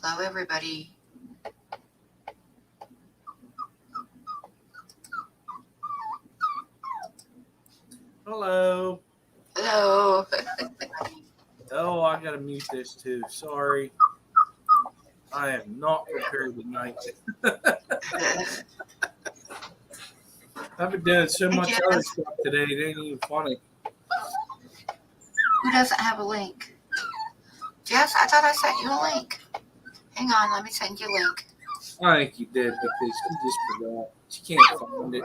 Hello, everybody. Hello. Hello. Oh, I gotta mute this too. Sorry. I am not prepared tonight. I've been doing so Hey, much other Jess. stuff today, it ain't even funny. Who doesn't have a link? Jess, I thought I sent you a link. Hang on, let me send you a link. I think you did because she just forgot. She can't find it.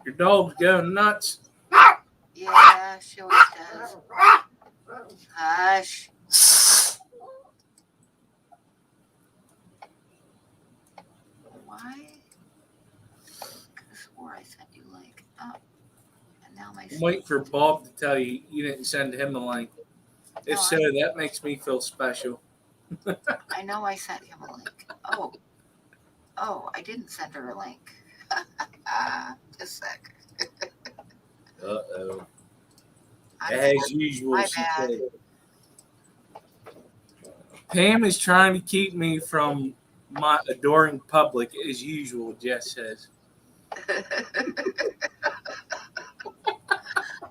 Your dog's going nuts. Yeah, she always does. Hush. Why? I swore I sent you a link. Oh, and now my. I'm waiting for Bob to tell you you didn't send him a link. If No, so, that makes me feel special. I know I sent him a link. Oh, I didn't send her a link. Just a sec. Uh-oh. I'm As sorry. usual, My she bad. said. Pam is trying to keep me from my adoring public, as usual, Jess says.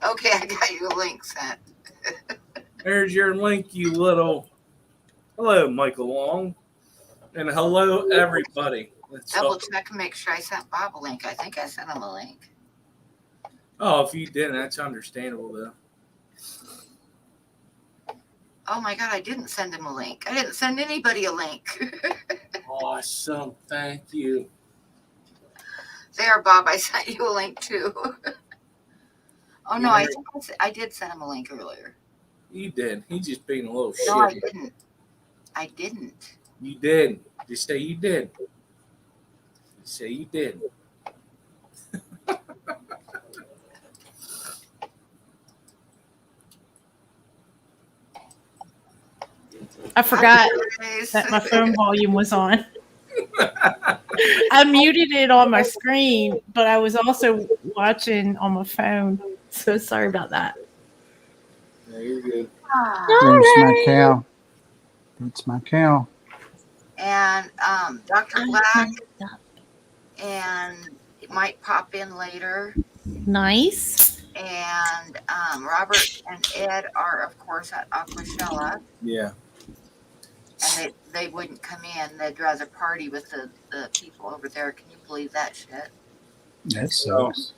Okay, I got you a link sent. There's your link, you little. Hello, Michael Long. And hello, everybody. Double check and make sure I sent Bob a link. I think I sent him a link. Oh, if you didn't, that's understandable, though. Oh my God, I didn't send him a link. I didn't send anybody a link. Awesome. Thank you. There, Bob, I sent you a link too. Oh no, I think I did send him a link earlier. You did. He's just being a little shit. No, I didn't. I didn't. You did. Just say you did. Just say you did. I forgot that my phone volume was on. I muted it on my screen, but I was also watching on my phone. So sorry about that. No, you're good. There's my cow. That's my cow. And Dr. Black, and it might pop in later. Nice. And Robert and Ed are, of course, at Aquashella. Yeah. And they wouldn't come in. They'd rather party with the people over there. Can you believe that shit? That sucks.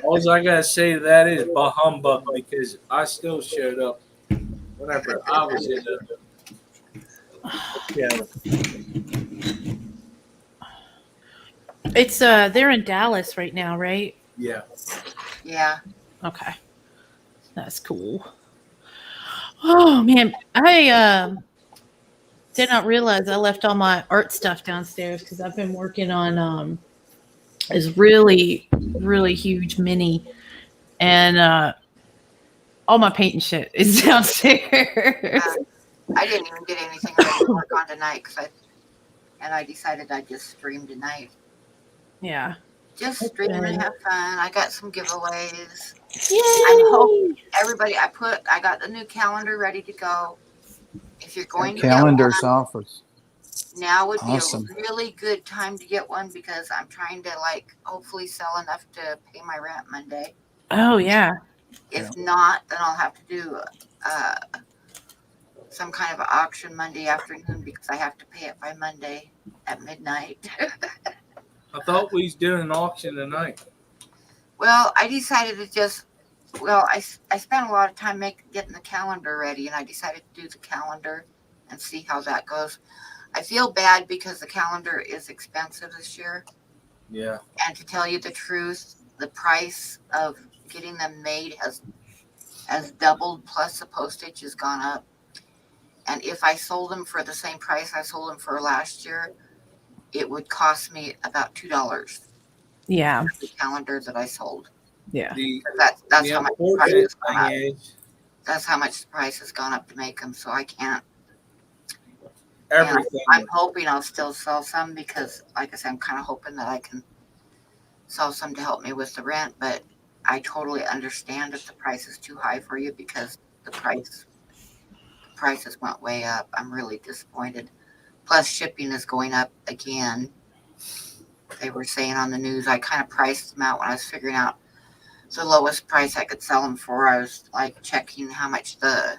All I gotta say to that is bah humbug, because I still showed up whenever I was in the. Yeah. It's they're in Dallas right now, right? Yeah. Yeah. Okay. That's cool. Oh man, I did not realize I left all my art stuff downstairs because I've been working on this really, really huge mini, and all my paint and shit is downstairs. I didn't even get anything ready to work on tonight I decided I'd just stream tonight. Yeah. Just stream and have fun. I got some giveaways. Yay! I hope everybody. I got the new calendar ready to go. If you're going to Calendar's get one, offers. now would Awesome. be a really good time to get one because I'm trying to hopefully sell enough to pay my rent Monday. Oh yeah. If not, then I'll have to do some kind of auction Monday afternoon because I have to pay it by Monday at midnight. I thought we was doing an auction tonight. Well, I decided to just. I spent a lot of time getting the calendar ready, and I decided to do the calendar and see how that goes. I feel bad because the calendar is expensive this year. Yeah. And to tell you the truth, the price of getting them made has doubled, plus the postage has gone up. And if I sold them for the same price I sold them for last year, it would cost me about $2. Yeah. For the calendar that I sold. Yeah. That's how much the price has gone up. That's how much the price has gone up to make them. So I can't. Everything. I'm hoping I'll still sell some because, like I said, I'm kind of hoping that I can sell some to help me with the rent. But I totally understand if the price is too high for you because the prices went way up. I'm really disappointed. Plus shipping is going up again. They were saying on the news, I kind of priced them out when I was figuring out the lowest price I could sell them for. I was like checking how much the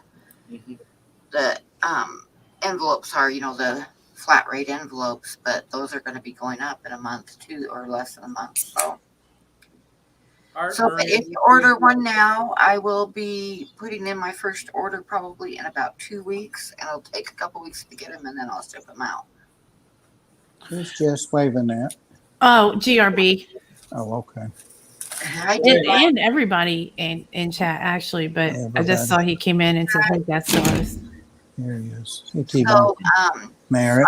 envelopes are, the flat rate envelopes, but those are going to be going up in a month too, or less than a month. But if you order one now, I will be putting in my first order probably in about 2 weeks, and it'll take a couple weeks to get them, and then I'll ship them out. Who's just waving at? Oh, GRB. Oh, okay. And everybody in chat, actually, but I just saw he came in and said, hey, that's us. Here he is. So, Merritt.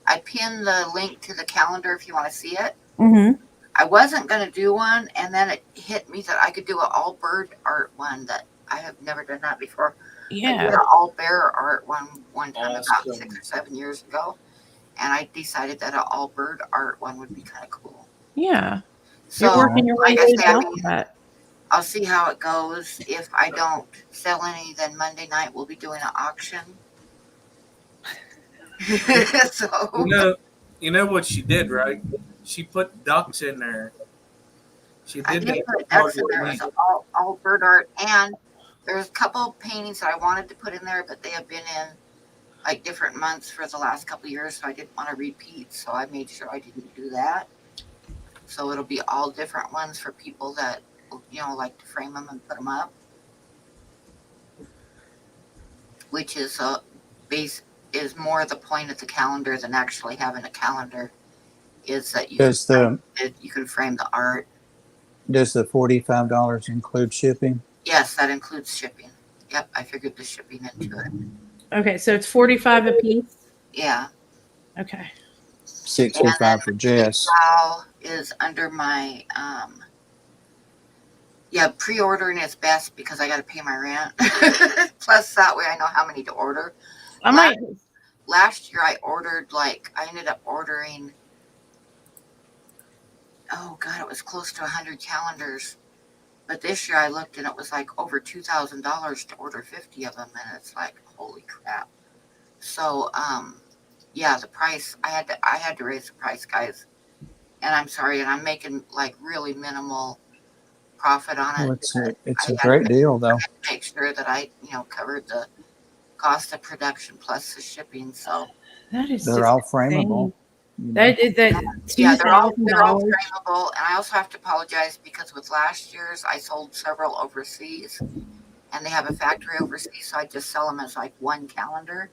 I pinned the link to the calendar if you want to see it. Mm-hmm. I wasn't going to do one, and then it hit me that I could do an all bird art one that I have never done that before. Yeah. I did an all bear art one time about 6 or 7 years ago, and I decided that an all bird art one would be kind of cool. Yeah. So, you're working your way to that. I'll see how it goes. If I don't sell any, then Monday night we'll be doing an auction. So you know what she did, right? She put ducks in there. I did put ducks in there. It was all bird art, and there's a couple paintings that I wanted to put in there, but they have been in like different months for the last couple of years, so I didn't want to repeat. So I made sure I didn't do that. So it'll be all different ones for people that like to frame them and put them up, which is is more the point of the calendar than actually having a calendar. Is that you can frame the art. Does the $45 include shipping? Yes, that includes shipping. Yep, I figured the shipping into it. Okay, so it's $45 a piece. Yeah. Okay. $65 for Jess. Is under my pre-ordering is best because I got to pay my rent. Plus, that way I know how many to order. Last year I ended up ordering. Oh God, it was close to 100 calendars. But this year I looked and it was like over $2,000 to order 50 of them, and it's like holy crap. So the price I had to raise the price, guys. And I'm sorry, and I'm making like really minimal profit on it. Well, it's a great deal, though. Make sure that I, covered the cost of production plus the shipping. So they're all frameable. They're all frameable. And I also have to apologize because with last year's, I sold several overseas, and they have a factory overseas, so I just sell them as like one calendar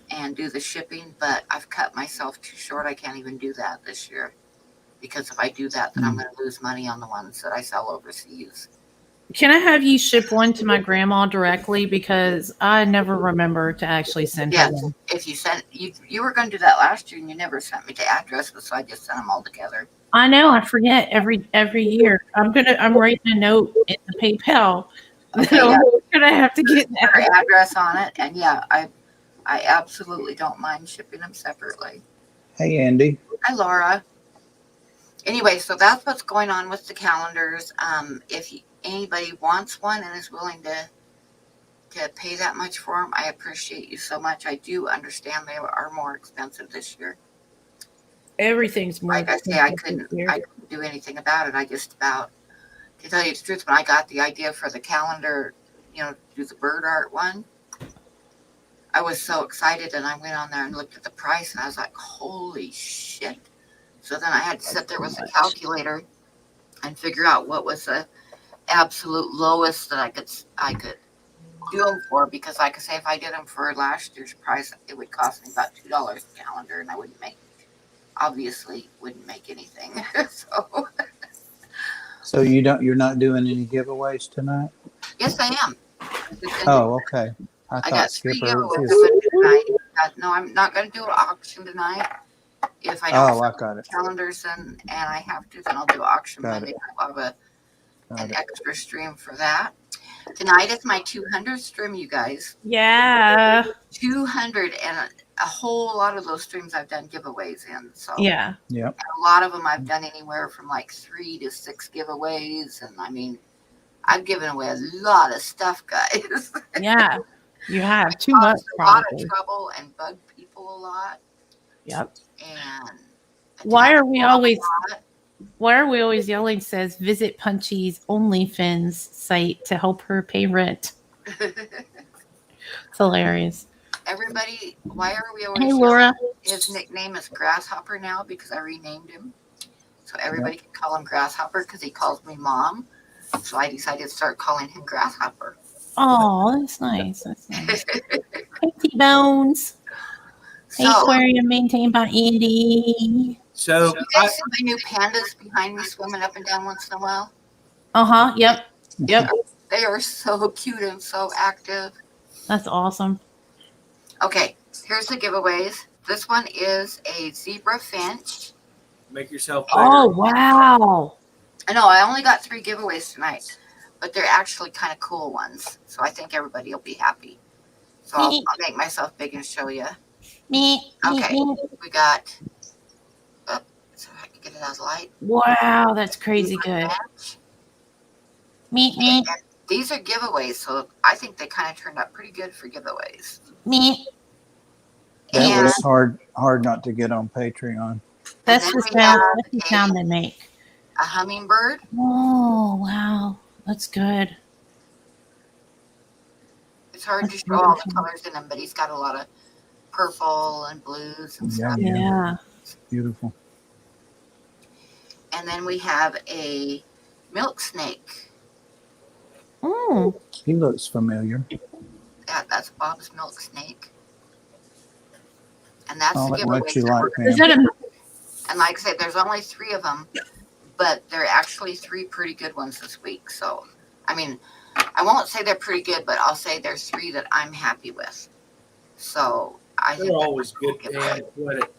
and do the shipping. But I've cut myself too short. I can't even do that this year because if I do that, then I'm going to lose money on the ones that I sell overseas. Can I have you ship one to my grandma directly, because I never remember to actually send her one? If you sent, you were going to do that last year and you never sent me the addresses, so I just sent them all together. I know, I forget every year. I'm writing a note in the PayPal. Okay, I'm gonna have to get their address on it, and I absolutely don't mind shipping them separately. Hey, Andy. Hi, Laura. Anyway, so that's what's going on with the calendars. If anybody wants one and is willing to pay that much for them, I appreciate you so much. I do understand they are more expensive this year. Everything's more expensive. Like I say, I couldn't do anything about it. To tell you the truth, when I got the idea for the calendar, to do the bird art one, I was so excited, and I went on there and looked at the price, and I was like, holy shit. So then I had to sit there with a calculator and figure out what was the absolute lowest that I could do them for, because like I say, if I did them for last year's price, it would cost me about $2 a calendar, and I obviously wouldn't make anything. So you're not doing any giveaways tonight? Yes, I am. Oh, okay. I got 3 giveaways tonight. No, I'm not going to do an auction tonight. If I don't got it. Calendars and I have to, then I'll do an auction Monday. I'll have an extra stream for that. Tonight is my 200th stream, you guys. Yeah. 200, and a whole lot of those streams I've done giveaways in. So Yeah. Yep. a lot of them I've done anywhere from like 3 to 6 giveaways. And I mean, I've given away a lot of stuff, guys. Yeah. You have too Caused much, a lot of probably. trouble and bugged people a lot. Yep. And Why attacked are we them a always lot. Why are we always yelling? Says visit Punchy's OnlyFans site to help her pay rent. It's hilarious. Everybody, why are we Hey, always Laura. his nickname is Grasshopper now because I renamed him. So everybody can call him Grasshopper because he calls me Mom. So I decided to start calling him Grasshopper. Oh, that's nice. That's nice. Hey, T-Bones. Hey, So, aquarium maintained by Andy. So you guys see my new pandas behind me swimming up and down once in a while? Uh-huh. Yep. Yep. They are so cute and so active. That's awesome. Okay, here's the giveaways. This one is a zebra finch. make yourself bigger. Oh, wow. I know I only got 3 giveaways tonight, but they're actually kind of cool ones. So I think everybody will be happy. So I'll make myself big and show you. Me. Okay, we got. Oh, so I can get it as light. Wow, that's crazy good. Me. These are giveaways, so I think they kind of turned out pretty good for giveaways. Me. That And was hard not to get on Patreon. That's then the we have sound they make. a hummingbird. Oh, wow. That's good. It's hard to That's show all the beautiful. colors in him, but he's got a lot of purple and blues and Yeah, stuff. Yeah. Beautiful. And then we have a milk snake. Mm. He looks familiar. Yeah, that's Bob's milk snake. And that's I'll the let you giveaway. like Is him. that a And like I said, there's only 3 of them, but they're actually 3 pretty good ones this week. So, I mean, I won't say they're pretty good, but I'll say there's 3 that I'm happy with. So, I They're think always that's a cool good giveaway. paying credit.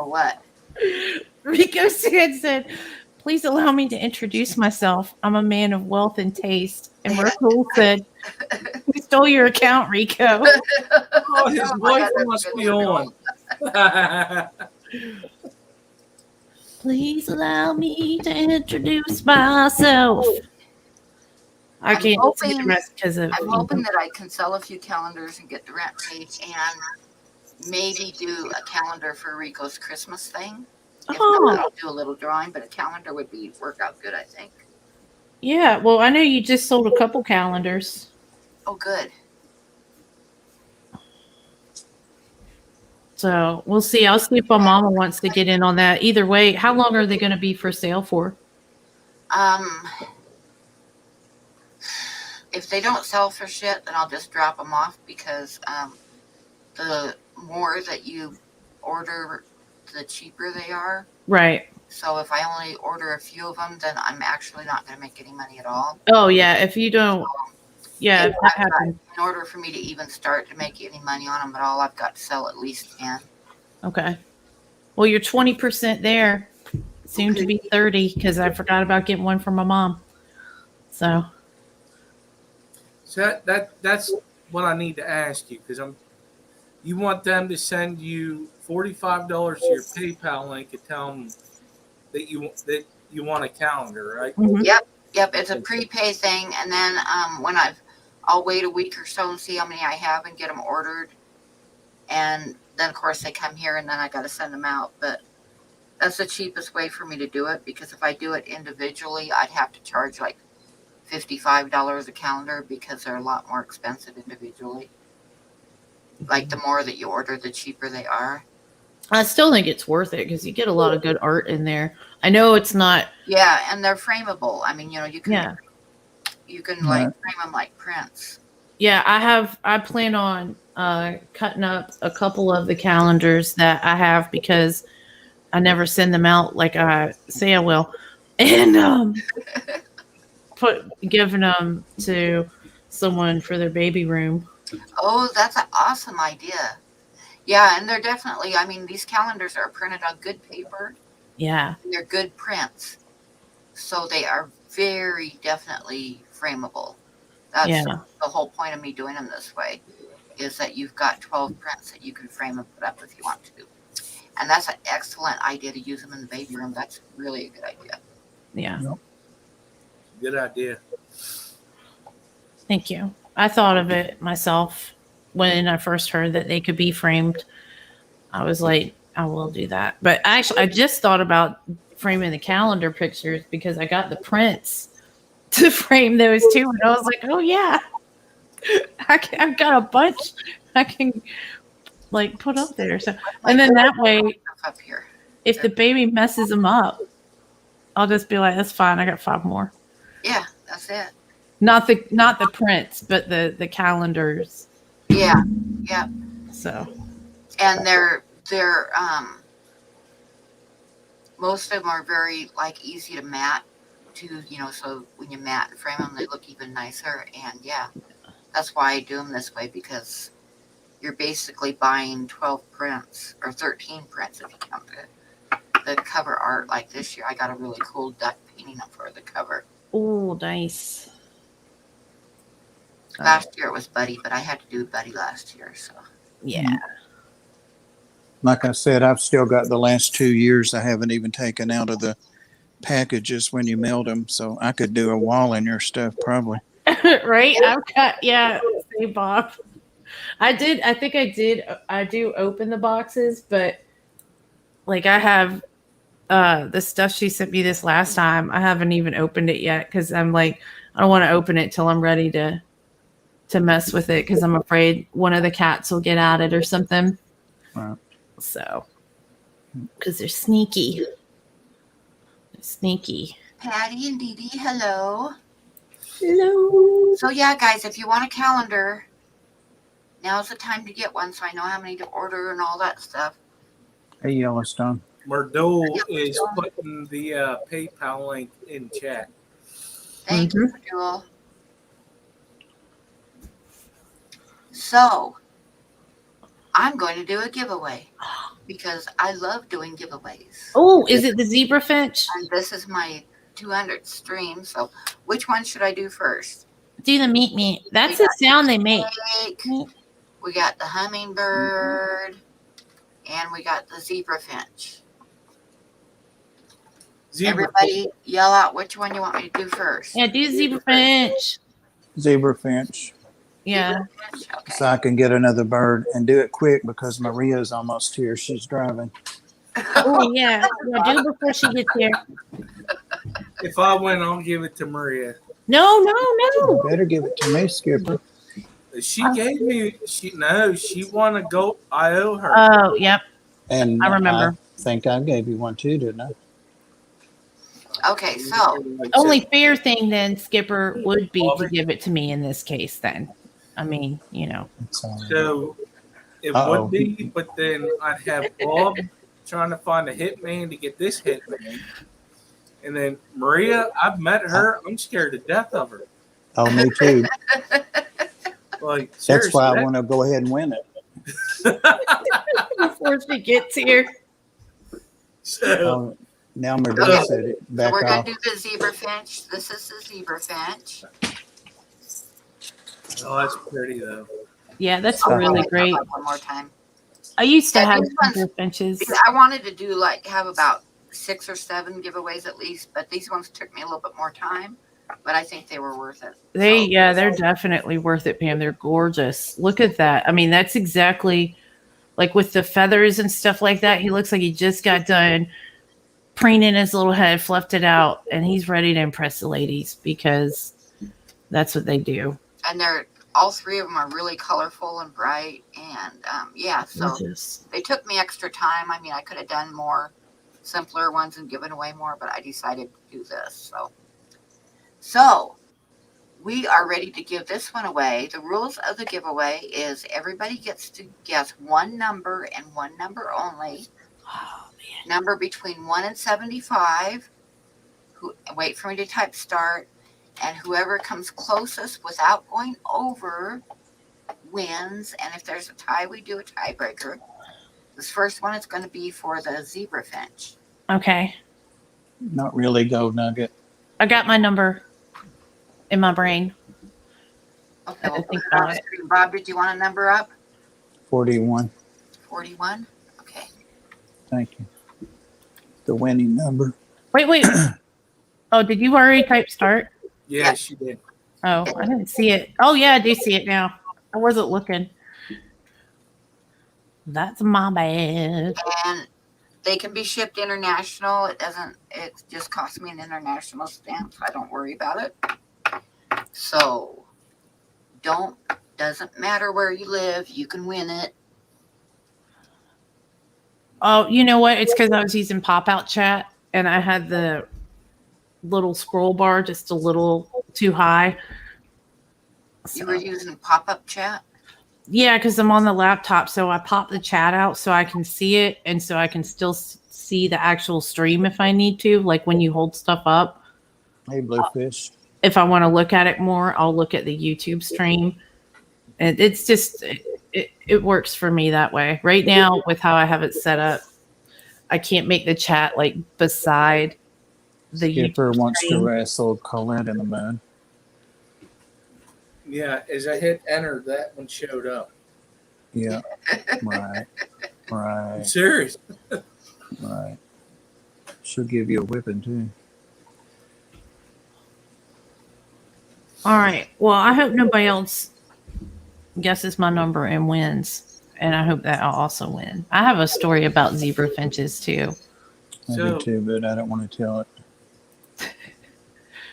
What? Rico said, please allow me to introduce myself. I'm a man of wealth and taste. And Merkel said, who stole your account, Rico? Oh, his Oh my wife God, must that's be good. on. Please allow me to introduce myself. I I'm can't see the hoping- rest because of I'm hoping that I can sell a few calendars and get the rent paid and maybe do a calendar for Rico's Christmas thing. If Oh. not, I'll do a little drawing, but a calendar would work out good, I think. Yeah, well, I know you just sold a couple calendars. Oh, good. So we'll see. I'll see if my mama wants to get in on that. Either way, how long are they going to be for sale for? If they don't sell for shit, then I'll just drop them off because the more that you order, the cheaper they are. Right. So if I only order a few of them, then I'm actually not going to make any money at all. Oh, yeah. If you don't, yeah, if that happens. In order for me to even start to make any money on them at all, I've got to sell at least 10. Okay. Well, you're 20% there. Soon to be 30 because I forgot about getting one for my mom. So that's what I need to ask you because you want them to send you $45 to your PayPal link and tell them that you want a calendar, right? mhm. Yep, it's a prepay thing, and then when I'll wait a week or so and see how many I have and get them ordered, and then of course they come here and then I got to send them out. But that's the cheapest way for me to do it because if I do it individually, I'd have to charge like $55 a calendar because they're a lot more expensive individually. Like the more that you order, the cheaper they are. I still think it's worth it because you get a lot of good art in there. I know it's not. Yeah, and they're frameable. I mean, you can Yeah. like frame them like prints. Yeah, I plan on cutting up a couple of the calendars that I have because I never send them out like I say I will, and giving them to someone for their baby room. Oh, that's an awesome idea. Yeah, and they're definitely, I mean, these calendars are printed on good paper. Yeah. And they're good prints. So they are very definitely frameable. That's Yeah. the whole point of me doing them this way, is that you've got 12 prints that you can frame and put up if you want to. And that's an excellent idea to use them in the baby room. That's really a good idea. Yeah. Good idea. Thank you. I thought of it myself when I first heard that they could be framed. I was like, I will do that. But actually, I just thought about framing the calendar pictures because I got the prints to frame those too. And I was like, oh, yeah. I've got a bunch I can like put up there. So, and then that way, Up here. if the baby messes them up, I'll just be like, that's fine. I got 5 more. Yeah, that's it. Not the prints, but the calendars. Yeah, yeah. So, And they're most of them are very like easy to mat too, so when you mat and frame them, they look even nicer. And yeah, that's why I do them this way, because you're basically buying 12 prints or 13 prints if you count the cover art. Like this year, I got a really cool duck painting up for the cover. oh, nice. Last year it was Buddy, but I had to do Buddy last year, so. Yeah. Like I said, I've still got the last 2 years I haven't even taken out of the packages when you mailed them. So I could do a wall in your stuff probably. Right? I've got, yeah, say Bob. I do open the boxes, but like I have the stuff she sent me this last time, I haven't even opened it yet because I'm like, I don't want to open it till I'm ready to mess with it because I'm afraid one of the cats will get at it or something. Right. So, because they're sneaky. They're sneaky. Patty and Dee Dee, hello. Hello. So yeah, guys, if you want a calendar, now's the time to get one, so I know how many to order and all that stuff. Hey, Yellowstone. Merdol is putting the PayPal link in chat. Thank you, Jewel. So, I'm going to do a giveaway because I love doing giveaways. Oh, is it the zebra finch? And this is my 200th stream. So, which one should I do first? Do the meat. That's the sound they make. We got the hummingbird, and we got the zebra finch. Everybody yell out which one you want me to do first. Yeah, do zebra finch. Zebra finch. Yeah. Okay. So I can get another bird and do it quick because Maria's almost here. She's driving. Oh, yeah. Yeah, do it before she gets here. If I win, I'll give it to Maria. No. You better give it to me, Skipper. She gave me. She won a goat. I owe her. Oh, yep. And I remember. I think I gave you one too, didn't I? Okay, so Only fair thing then, Skipper, would be to give it to me in this case then. I mean, So it would be, but then I'd have Bob trying to find a hitman to get this hitman. And then Maria, I've met her. I'm scared to death of her. Oh, me too. Like, That's why I want to go ahead and win it. Before she gets here. So now Maria said it. So Back we're off. going to do the zebra finch. This is the zebra finch. oh, that's pretty though. Yeah, that's really great. One more time. I used to Yeah, have these ones- zebra finches. Because I wanted to do have about 6 or 7 giveaways at least, but these ones took me a little bit more time. But I think they were worth it. They're definitely worth it, Pam. They're gorgeous. Look at that. I mean, that's exactly like with the feathers and stuff like that. He looks like he just got done preening his little head, fluffed it out, and he's ready to impress the ladies because that's what they do. And all 3 of them are really colorful and bright. And so Gorgeous. they took me extra time. I mean, I could have done more simpler ones and given away more, but I decided to do this. So we are ready to give this one away. The rules of the giveaway is everybody gets to guess one number and one number only. Oh, man. Number between 1 and 75. Wait for me to type start. And whoever comes closest without going over wins. And if there's a tie, we do a tiebreaker. This first one is going to be for the zebra finch. Okay. Not really, Gold Nugget. I got my number in my brain. Okay, I well, think put it on about the it. screen. Bob, did you want a number up? 41. 41? Okay. Thank you. The winning number. Wait. Oh, did you already type start? Yeah, Yeah. she did. Oh, I didn't see it. Oh, yeah, I do see it now. I wasn't looking. That's my bad. And they can be shipped international. It just costs me an international stamp. I don't worry about it. So doesn't matter where you live, you can win it. Oh, you know what? It's because I was using pop out chat and I had the little scroll bar just a little too high. You were using pop-up chat? Yeah, because I'm on the laptop, so I pop the chat out so I can see it, and so I can still see the actual stream if I need to. Like when you hold stuff up, Hey, Bluefish. if I want to look at it more, I'll look at the YouTube stream. And it's just it works for me that way. Right now, with how I have it set up, I can't make the chat like beside the Skipper YouTube wants to stream. wrestle Colette in the moon. Yeah, as I hit enter, that one showed up. Yeah. Right. I'm Right. serious. Right. She'll give you a whipping too. All right. Well, I hope nobody else guesses my number and wins. And I hope that I'll also win. I have a story about zebra finches too. I So- do too, but I don't want to tell it.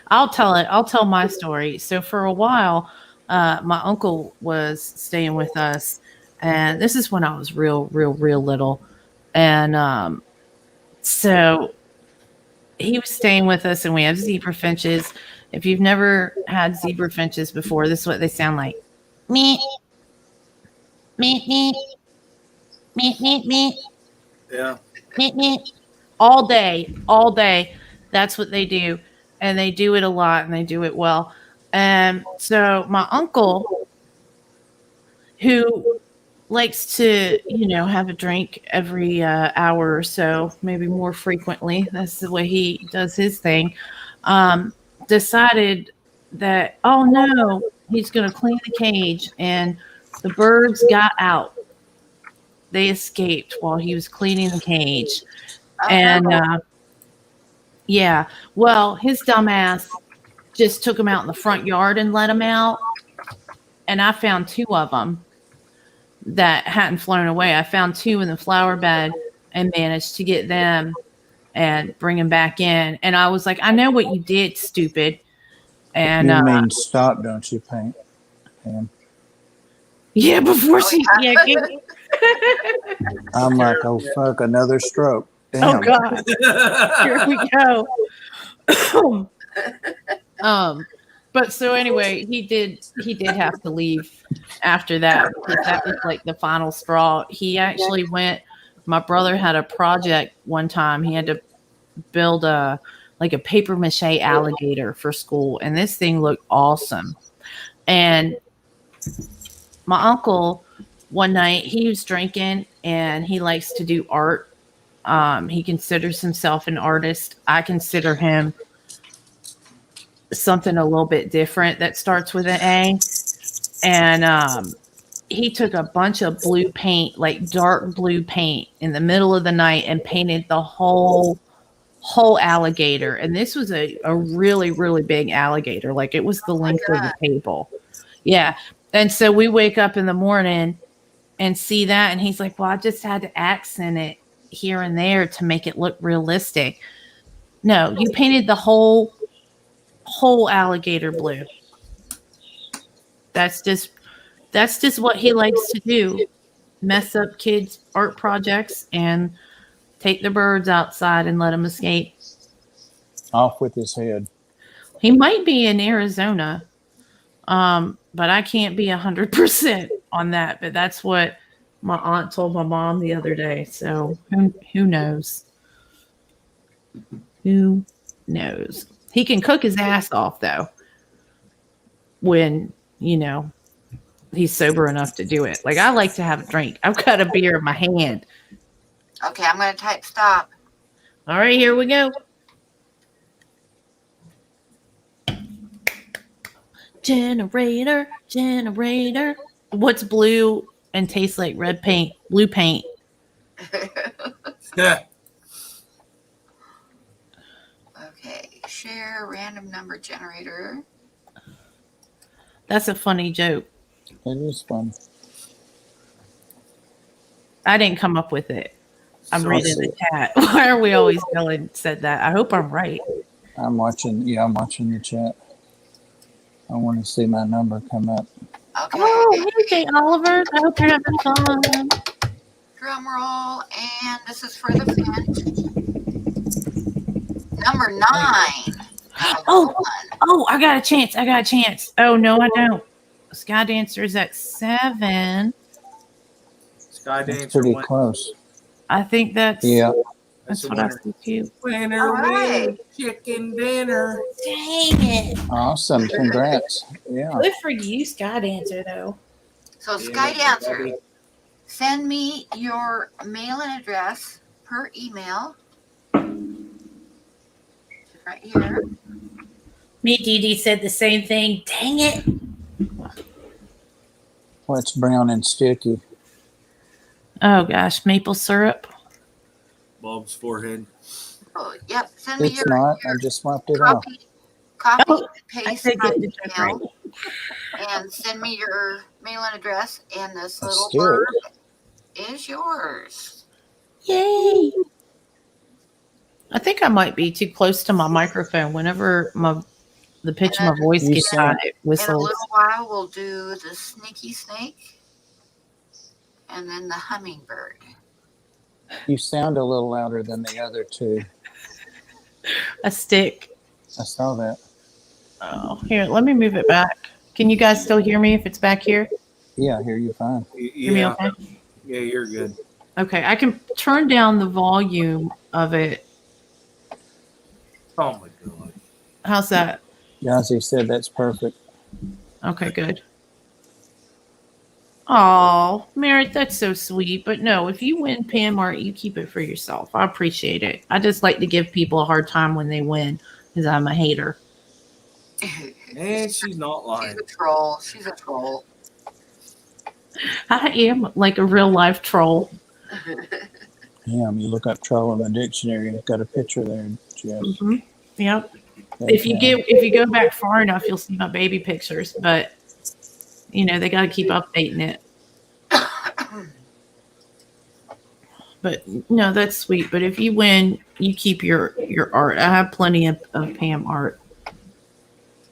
I'll tell it. I'll tell my story. So for a while, my uncle was staying with us, and this is when I was real little. And so he was staying with us, and we have zebra finches. If you've never had zebra finches before, this is what they sound like: meet, meet, meet, meet, meet, meet, Yeah. meet, meet, all day. That's what they do, and they do it a lot, and they do it well. And so my uncle, who likes to, have a drink every hour or so, maybe more frequently. That's the way he does his thing. Decided that, oh no, he's going to clean the cage, and the birds got out. They escaped while he was cleaning the cage. And yeah, well, his dumbass just took them out in the front yard and let them out. And I found two of them that hadn't flown away. I found two in the flower bed and managed to get them and bring them back in. And I was like, I know what you did, stupid. And You mean stop, don't you, Pam? yeah, before she, yeah. I'm like, oh fuck, another stroke. Damn. oh God, here we go. But so anyway, he did have to leave after that because that was like the final straw. He actually went. My brother had a project one time. He had to build a paper mache alligator for school, and this thing looked awesome. And my uncle, one night, he was drinking, and he likes to do art. He considers himself an artist. I consider him something a little bit different that starts with an A. And he took a bunch of blue paint, like dark blue paint, in the middle of the night and painted the whole alligator. And this was a really, really big alligator. Like it was the length of the table. Yeah. And so we wake up in the morning and see that. And he's like, well, I just had to accent it here and there to make it look realistic. No, you painted the whole alligator blue. That's just what he likes to do. Mess up kids' art projects and take the birds outside and let them escape. Off with his head. He might be in Arizona, but I can't be 100% on that. But that's what my aunt told my mom the other day. So who knows? Who knows? He can cook his ass off though. When he's sober enough to do it. Like I like to have a drink. I've got a beer in my hand. Okay, I'm going to type stop. All right, here we go. Generator, generator. What's blue and tastes like red paint? Blue paint. Yeah. Okay, share random number generator. That's a funny joke. It is fun. I didn't come up with it. I'm So- reading the chat. Why are we always going said that? I hope I'm right. I'm watching the chat. I want to see my number come up. Okay, Oh, hey, Jay Oliver. I hope you're having fun. drum roll, and this is for the Finch. Number 9. Oh, oh, I got a chance. I got a chance. Oh, no, I don't. Sky Dancer's at 7. Sky That's Dancer pretty went. close. I think that's Yeah. that's a what I winner. see too. Winner, All right. winner, chicken dinner. Dang it. Awesome. Congrats. Yeah. Good for you, Sky Dancer, though. So Damn Sky it, Dancer, buddy. send me your mail and address per email. Right here. Me, Dee Dee said the same thing. Dang it. What's brown and sticky? Oh, gosh. Maple syrup. Bob's forehead. Oh, yep. Send me It's your, not. your I just wiped it off. copy Oh, and I paste said my get the joke right. email, and send me your mail and address, and this Let's little do it. bird is yours. Yay. I think I might be too close to my microphone. Whenever the pitch of my voice You gets sound- high, it In a whistles. little while, we'll do the sneaky snake, and then the hummingbird. You sound a little louder than the other two. A stick. I saw that. Oh, here, let me move it back. Can you guys still hear me if it's back here? Yeah, I hear you fine. Hear me Yeah, okay? yeah, you're good. Okay, I can turn down the volume of it. Oh my god. How's that? Yazzie said that's perfect. Okay, good. Oh, Merritt, that's so sweet. But no, if you win Pam Art, you keep it for yourself. I appreciate it. I just like to give people a hard time when they win because I'm a hater. And she's not She's lying. a troll. She's a troll. I am like a real life troll. Yeah, you look up troll in the dictionary and it's got a picture there, Jeff. Hmm. Yep. That's If you go back far enough, you'll see my baby pictures. But you know they got to keep updating it. But no, that's sweet. But if you win, you keep your art. I have plenty of Pam art.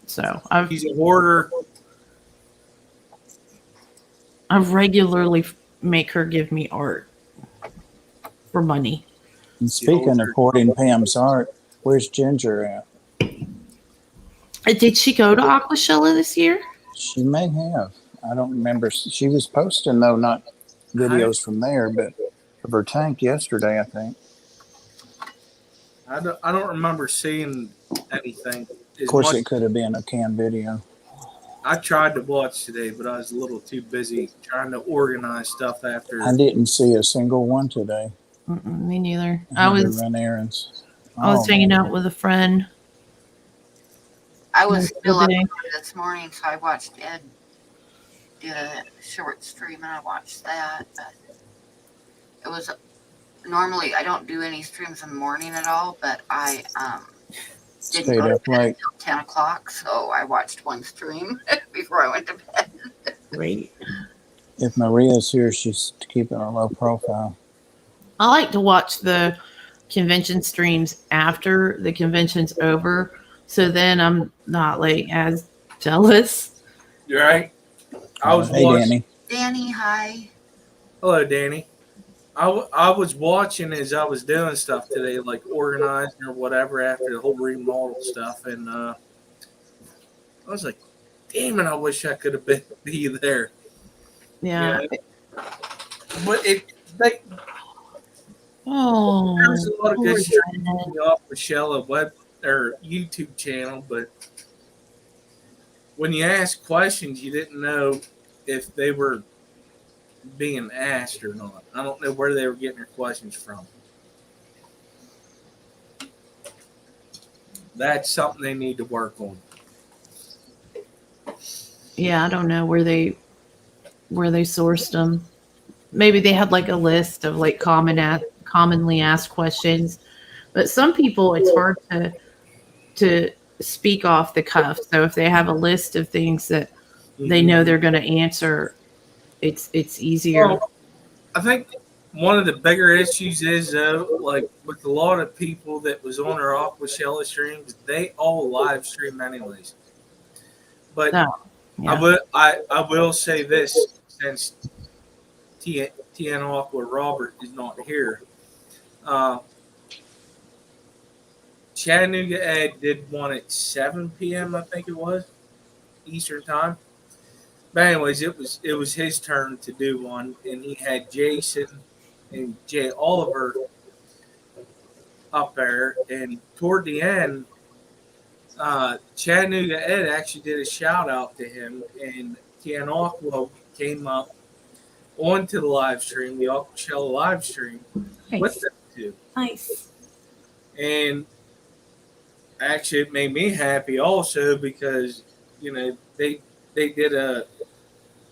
So He's a hoarder. I regularly make her give me art for money. And speaking of hoarding Pam's art, where's Ginger at? Did she go to Aquashella this year? She may have. I don't remember. She was posting, though, not videos from there, but of her tank yesterday, I think. I don't remember seeing anything. Of course, it could have been a cam video. I tried to watch today, but I was a little too busy trying to organize stuff after. I didn't see a single one today. Me neither. I I had to was run errands. hanging out with a friend. I was still up Okay. this morning, so I watched Ed did a short stream, and I watched that. But it was normally I don't do any streams in the morning at all, but I didn't Stayed go up to bed late. until 10 o'clock, so I watched one stream before I went to bed. Great. If Maria's here, she's keeping a low profile. I like to watch the convention streams after the convention's over, so then I'm not like as jealous. You're right. I was Hey, watching. Danny. Danny, hi. Hello, Danny. I was watching as I was doing stuff today, like organizing or whatever after the whole remodel stuff, and I was like, "Damn it! I wish I could have be there." Yeah. But Oh. there's a lot of good poor streams Janet. off Michelle web or YouTube channel, but when you ask questions, you didn't know if they were being asked or not. I don't know where they were getting their questions from. That's something they need to work on. Yeah, I don't know where they sourced them. Maybe they had like a list of like commonly asked questions. But some people, it's hard to speak off the cuff. So if they have a list of things that they know they're going to answer, it's easier. Well, I think one of the bigger issues is though, like with a lot of people that was on our Aqua Shella streams, they all live stream anyways. But No, yeah. I will say this since TN Aqua Robert is not here. Uh, Chattanooga Ed did one at 7 p.m. I think it was Eastern time. But anyways, it was his turn to do one, and he had Jason and Jay Oliver up there. And toward the end, Chattanooga Ed actually did a shout out to him, and Tian Aqua came up onto the live stream, the Aqua Shell live stream, with them too. Nice. And actually, it made me happy also because they did a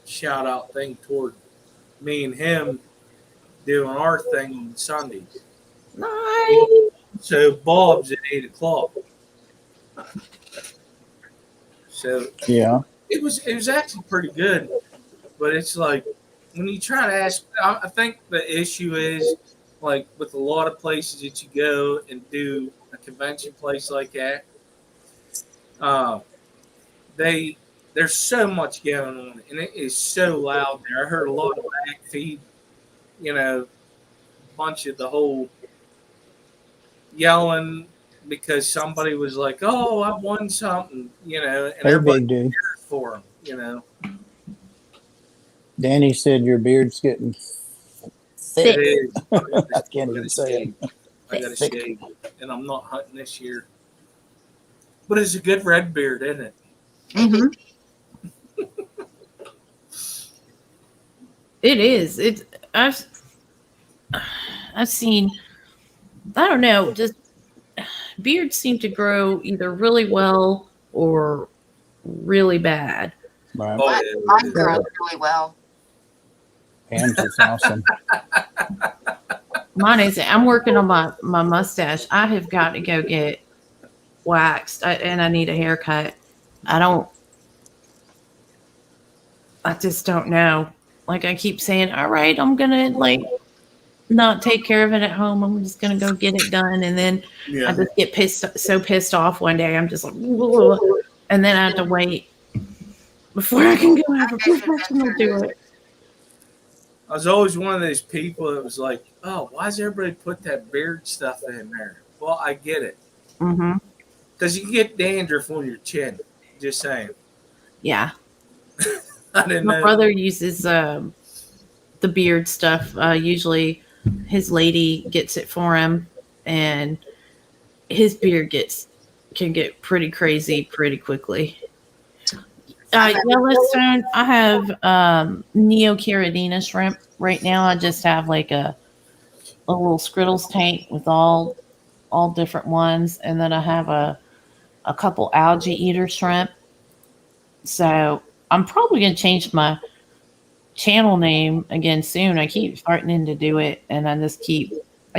shout out thing toward me and him doing our thing on Sundays. Nice. So Bob's at 8 o'clock. So Yeah. it was actually pretty good, but it's like when you try to ask, I think the issue is like with a lot of places that you go and do a convention place like that, there's so much going on and it is so loud there. I heard a lot of backfeed, bunch of the whole yelling because somebody was like, "Oh, I won something," and Hey, everybody big dude. cheered for him, Danny said your beard's getting Thick. It is. I can't even say it. I got to shave, and I'm not hunting this year. But it's a good red beard, isn't it? Mm-hmm. It is. I've seen. I don't know. Just beards seem to grow either really well or really bad. Right. Oh, yeah, Mine grows really well. Pam's is awesome. Mine is. I'm working on my mustache. I have got to go get waxed, and I need a haircut. I just don't know. Like I keep saying, all right, I'm gonna like not take care of it at home. I'm just gonna go get it done, and then I just get so pissed off one day. I'm just like, "Ugh," and then I have to wait before I can go have a professional do it. I was always one of those people that was like, "Oh, why does everybody put that beard stuff in there?" Well, I get it Mm-hmm. because you get dandruff on your chin. Just saying. Yeah, I didn't my know. brother uses the beard stuff. Usually, his lady gets it for him, and his beard can get pretty crazy pretty quickly. Yellowstone, I have Neocaridina shrimp right now. I just have like a little Skrittles tank with all different ones, and then I have a couple algae eater shrimp. So I'm probably gonna change my channel name again soon. I keep starting to do it, and I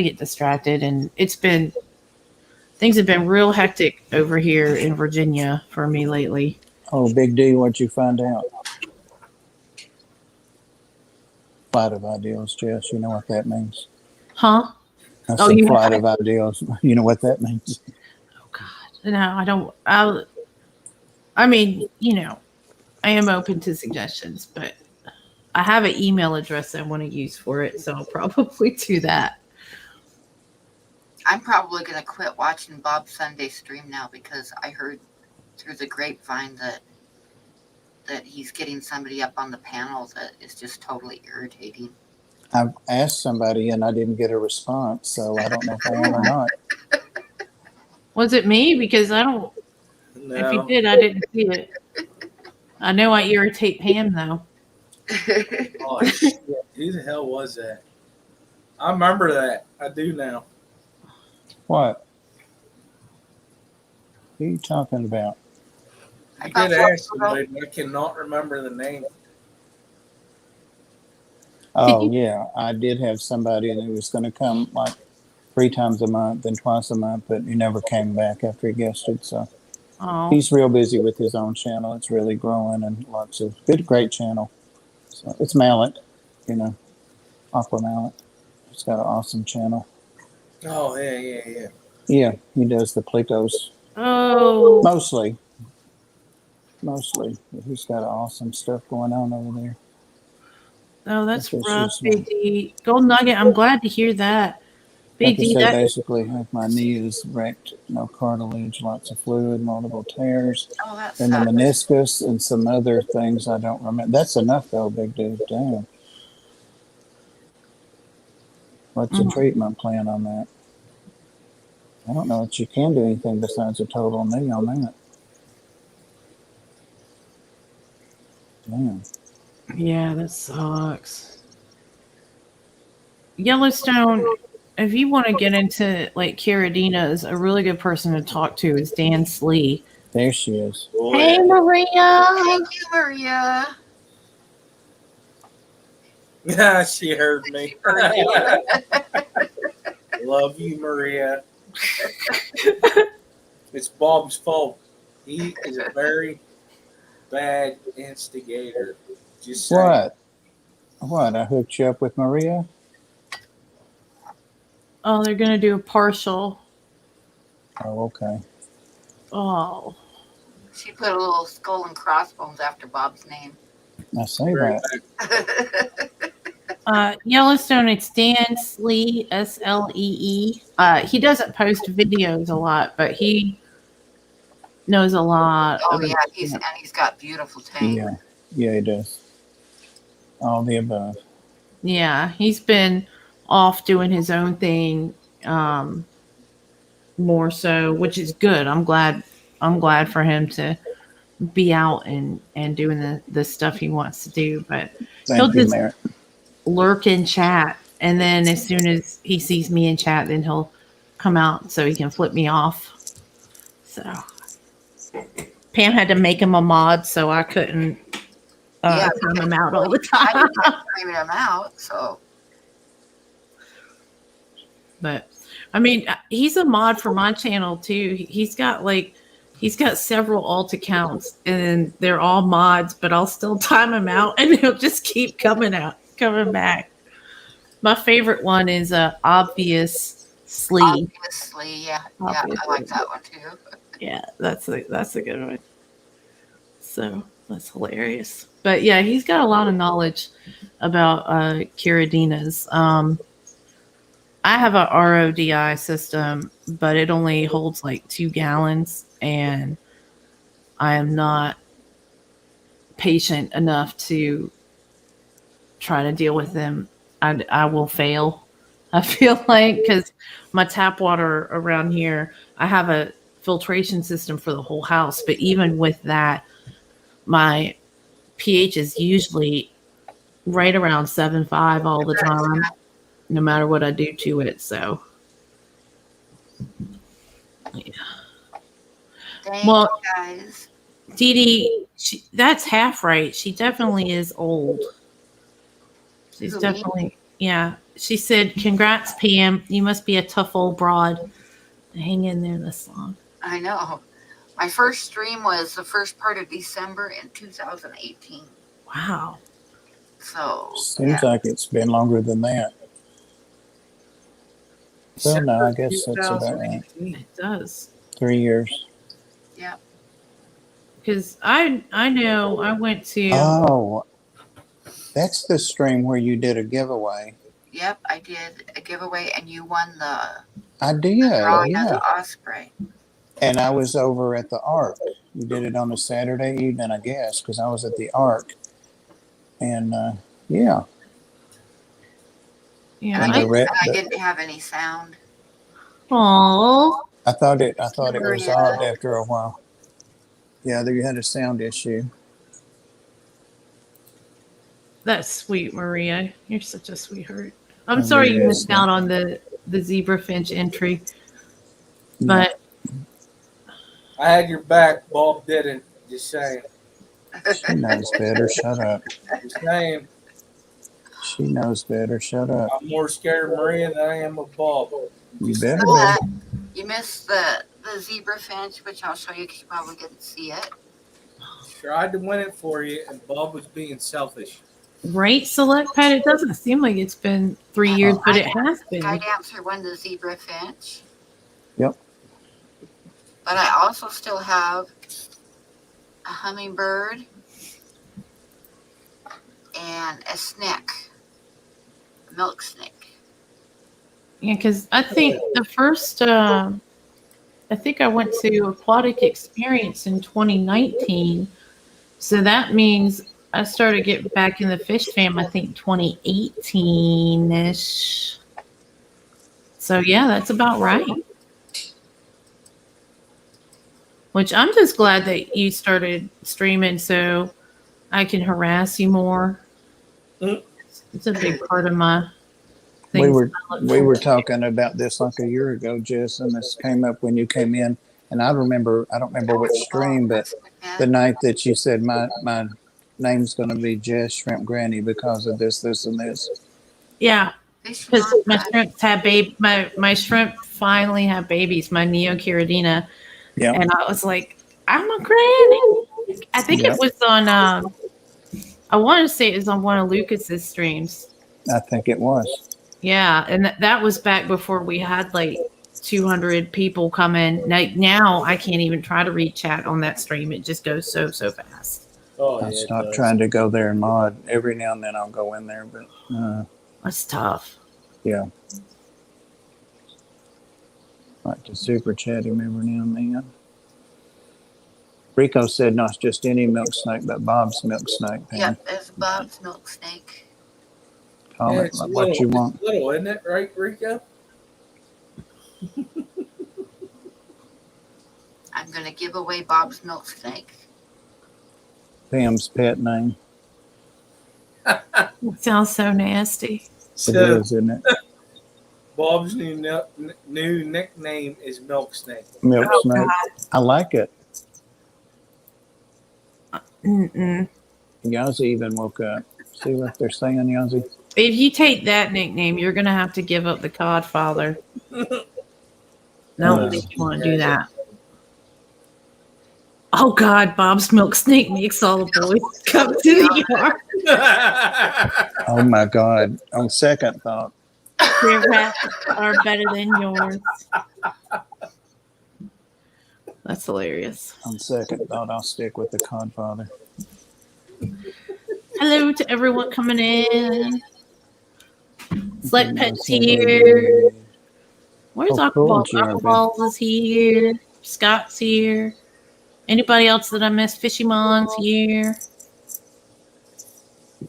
get distracted, and things have been real hectic over here in Virginia for me lately. Oh, Big D, what'd you find out? Flight of ideals, Jess. You know what that means? Huh? I Oh, said you flight have- of ideals. You know what that means? Oh God, no, I don't. I mean, I am open to suggestions, but I have an email address I want to use for it, so I'll probably do that. I'm probably going to quit watching Bob's Sunday stream now because I heard through the grapevine that he's getting somebody up on the panel that is just totally irritating. I've asked somebody and I didn't get a response, so I don't know if I am or not. Was it me? Because I don't. No. If you did, I didn't see it. I know I irritate Pam though. Oh, shit. Who the hell was that? I remember that. I do now. What? Who are you talking about? I thought did so. ask somebody, but I cannot remember the name. Oh yeah, I did have somebody that was going to come like 3 times a month and twice a month, but he never came back after he guested. So Oh, he's real busy with his own channel. It's really growing and lots of great channel. So it's Mallet, you know, Aqua Mallet. He's got an awesome channel. Oh, yeah. Yeah, he does the plecos oh, mostly. But he's got awesome stuff going on over there. oh, The that's rough, fishes, Big D. Gold Nugget, I'm glad to hear that. Big like I D, said, that basically, like my knee is wrecked, no cartilage, lots of fluid, multiple tears, Oh, that and the sucks. meniscus and some other things I don't remember. That's enough though, big dude. Damn. What's the mm, treatment plan on that? I don't know that you can do anything besides a total knee on that. Damn. yeah, that sucks. Yellowstone, if you want to get into like Caradinas, a really good person to talk to is Dan Slee. There she is. Oh, Hey, yeah. Maria. Thank you, Maria. Yeah, she heard me. Maria. Love you, Maria. It's Bob's fault. He is a very bad instigator. Just saying. What? What? I hooked you up with Maria? Oh, they're gonna do a partial. Oh, okay. Oh, She put a little skull and crossbones after Bob's name. I say Very that. bad. Yellowstone. It's Dan Slee, Slee. He doesn't post videos a lot, but he knows a lot Oh about. yeah, he's got beautiful tank. Yeah. Yeah, he does. All the above. Yeah, he's been off doing his own thing, more so, which is good. I'm glad. I'm glad for him to be out and doing the stuff he wants to do. But he'll Thank you, just Merritt. lurk in chat, and then as soon as he sees me in chat, then he'll come out so he can flip me off. So Pam had to make him a mod, so I couldn't Yeah, time him out all the I time. didn't have time him out, so But I mean, he's a mod for my channel too. He's got several alt accounts, and they're all mods. But I'll still time him out, and he'll just keep coming back. My favorite one is Obvious Slee. obviously, yeah, I like that one too. Yeah, that's a good one. So that's hilarious. But yeah, he's got a lot of knowledge about Caradinas. I have a RODI system, but it only holds like 2 gallons, and I am not patient enough to try to deal with them. I will fail. I feel like, because my tap water around here, I have a filtration system for the whole house, but even with that, my pH is usually right around 7.5 all the time, no matter what I do to it. So, yeah. Thank Well, you guys. Dee Dee, that's half right. She definitely is old. She's Who, me? definitely, yeah. She said, "Congrats, PM. You must be a tough old broad. Hang in there this long." I know. My first stream was the first part of December in 2018. Wow. So Seems like it's been longer than that. Well, no, I guess that's about right. It does. 3 years. yeah. Because I know I went to. Oh, that's the stream where you did a giveaway. Yep, I did a giveaway and you won the I did, drawing of yeah. the Osprey. And I was over at the Ark. You did it on a Saturday evening, I guess, because I was at the Ark. And yeah, Yeah. And And I didn't have any sound. Oh, I thought it was Maria. odd after a while. Yeah, you had a sound issue. that's sweet, Maria. You're such a sweetheart. I'm Oh, sorry you yes, missed out on the zebra finch entry, but I had your back. Bob didn't. Just saying. She knows better. Shut up. Just saying. She knows better. Shut up. I'm more scared of Maria than I am of Bob. You Just better But be. you missed the zebra finch, which I'll show you because you probably didn't see it. tried to win it for you, and Bob was being selfish. Right, Select Pet? It doesn't seem like it's been 3 years, but it has Sky been. Dancer won the zebra finch. Yep. But I also still have a hummingbird and a snick, a milk snick. Yeah, because I think the first, I think I went to Aquatic Experience in 2019. So that means I started getting back in the fish fam, I think 2018 ish. So yeah, that's about right. Which I'm just glad that you started streaming so I can harass you more. It's a big part of my We things. were I look we were forward to. talking about this like a year ago, Jess, and this came up when you came in. And I don't remember which stream, but the night that you said my name's going to be Jess Shrimp Granny because of this, and this. Yeah, Fish because on my that. shrimps have my shrimp finally have babies, my Neocaridina, Yeah. and I was like, I'm a granny. I think Yep. it was on. I want to say it was on one of Lucas's streams. I think it was. Yeah, and that was back before we had like 200 people come in. Now I can't even try to read chat on that stream. It just goes so fast. Oh, I yeah, stopped trying to go there and mod. Every now and then I'll go in there, but That's tough. yeah. Like to super chat him every now and then. Rico said not just any milk snake, but Bob's milk snake. Pam. Yep, there's Bob's milk snake. Call Yeah, it it's like little, what you want. It's little, isn't it? Right, Rico? I'm going to give away Bob's milk snake. Pam's pet name. It sounds so nasty. It So is, isn't it? Bob's new nickname is Milk Snake. Milk Oh, snake. God. I like it. Mm-mm. Yazzie even woke up. See what they're saying, Yazzie? If you take that nickname, you're gonna have to give up the Codfather. No, think you want to do that. Oh God, Bob's milk snake makes all the boys come to the yard. Oh my God. On second thought. Their raps are better than yours. That's hilarious. On second thought, I'll stick with the Codfather. Hello to everyone coming in. Select Pet's here. Where's Oh, cool, Aquaball? Jeremy. Aquaballs is here. Scott's here. Anybody else that I missed? Fishymon's here.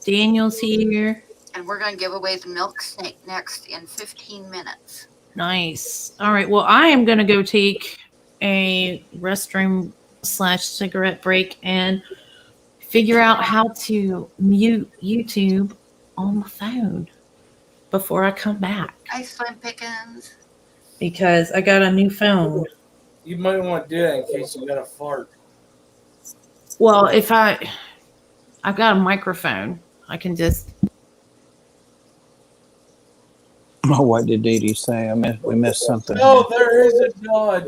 Daniel's here. And we're going to give away the milk snake next in 15 minutes. Nice. All right. Well, I am going to go take a restroom / cigarette break and figure out how to mute YouTube on my phone before I come back Hi, Slim Pickens. because I got a new phone. You might want to do that in case you got a fart. Well, if I've got a microphone, I can just. Oh, what did Dee Dee say? We missed something. Oh, there is a dog.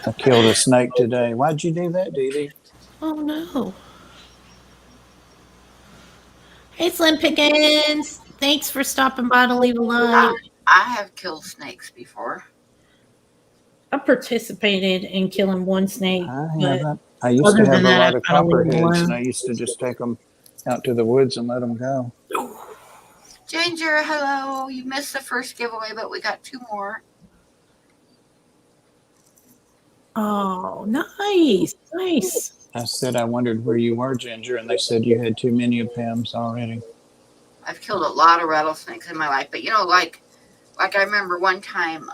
I killed a snake today. Why'd you do that, Dee Dee? Oh no. Hey, Slim Pickens. Thanks for stopping by to leave a like. I have killed snakes before. I participated in killing one snake. I but haven't. I used other to have than a that, lot I of kinda leave 'em copperheads, and alone. I used to just take them out to the woods and let them go. Ginger, hello. You missed the first giveaway, but we got 2 more. Oh, nice. Nice. I said I wondered where you were, Ginger, and they said you had too many of Pam's already. I've killed a lot of rattlesnakes in my life, but like I remember one time,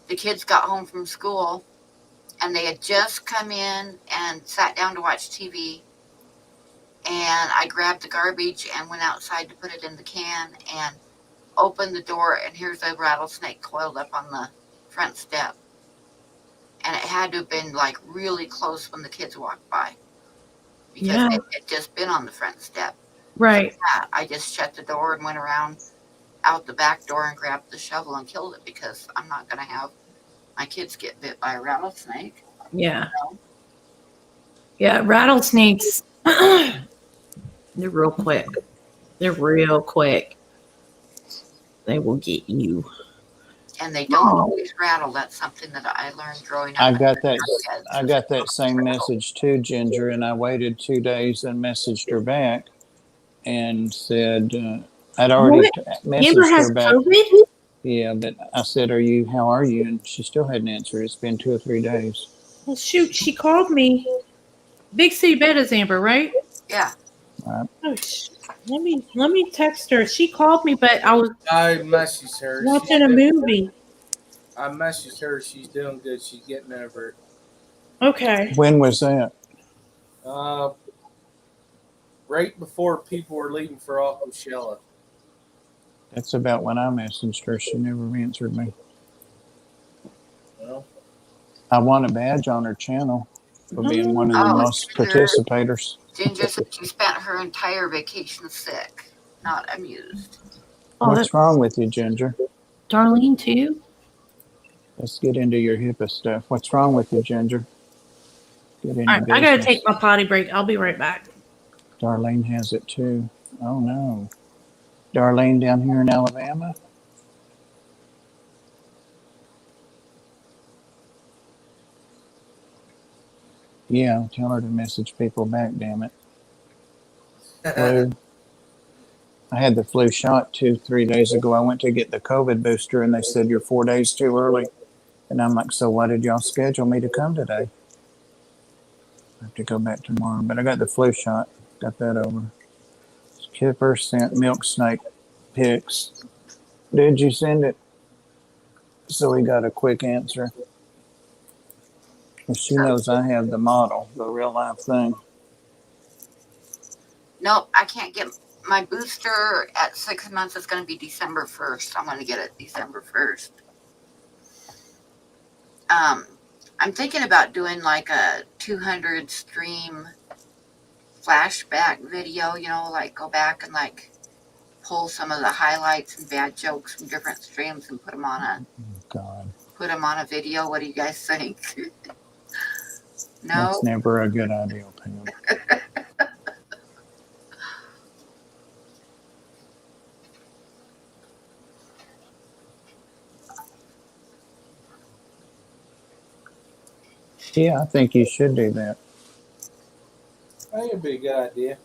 the kids got home from school and they had just come in and sat down to watch TV. And I grabbed the garbage and went outside to put it in the can and opened the door, and here's a rattlesnake coiled up on the front step. and it had to have been like really close when the kids walked by because Yeah. it had just been on the front step. Right. Yeah, I just shut the door and went around out the back door and grabbed the shovel and killed it because I'm not going to have my kids get bit by a rattlesnake. Yeah. You know? Yeah. Rattlesnakes, they're real quick. They're real quick. They will get you. And they don't Oh. always rattle. That's something that I learned growing up. I got that same message too, Ginger, and I waited 2 days and messaged her back and said I'd already What? Amber messaged has her back. COVID? Yeah, but I said, how are you? And she still hadn't answered. It's been 2 or 3 days. Well, shoot, she called me. Big City Bed is Amber, right? Yeah. Oh, let me text her. She called me, but I was I messaged her. watching a movie. I messaged her. She's doing good. She's getting over it. Okay. When was that? Right before people were leaving for Coachella. That's about when I messaged her. She never answered me. Well, I won a badge on her channel for being one of the most participators. Ginger said she spent her entire vacation sick, not amused. What's wrong with you, Ginger? Darlene, too? Let's get into your HIPAA stuff. What's wrong with you, Ginger? Get in All your right, I got to business. take my potty break. I'll be right back. Darlene has it too. Oh no. Darlene down here in Alabama? Yeah, tell her to message people back, damn it. Flu. I had the flu shot 2-3 days ago. I went to get the COVID booster and they said you're 4 days too early. And I'm like, so why did y'all schedule me to come today? I have to go back tomorrow. But I got the flu shot. Got that over. Kipper sent milk snake pics. Did you send it? So he got a quick answer. Well, she knows I have the model, the real life thing. Nope, I can't get my booster at 6 months. It's going to be December 1st. I'm going to get it December 1st. I'm thinking about doing like a 200 stream flashback video, like go back and like pull some of the highlights and bad jokes from different streams and put them on a video. What do you guys think? No? That's never a good idea, Pam. Yeah, I think you should do that. I think it'd be a good idea.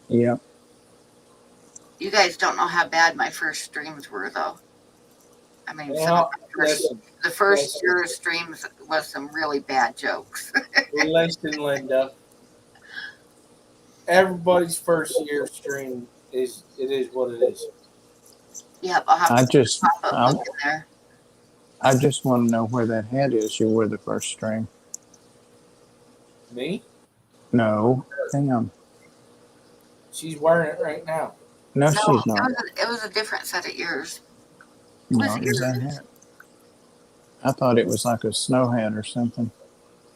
Yeah. You guys don't know how bad my first streams were, though. I mean, Well, the first year streams was some really bad jokes. Listen, Linda. Everybody's first year stream is what it is. Yep, I'll have I to just pop up link in there. I just want to know where that hat is you wore the first stream. Me? No, Pam. She's wearing it right now. No, she's not. It was a different set of ears. No, it was that hat. I thought it was like a snow hat or something.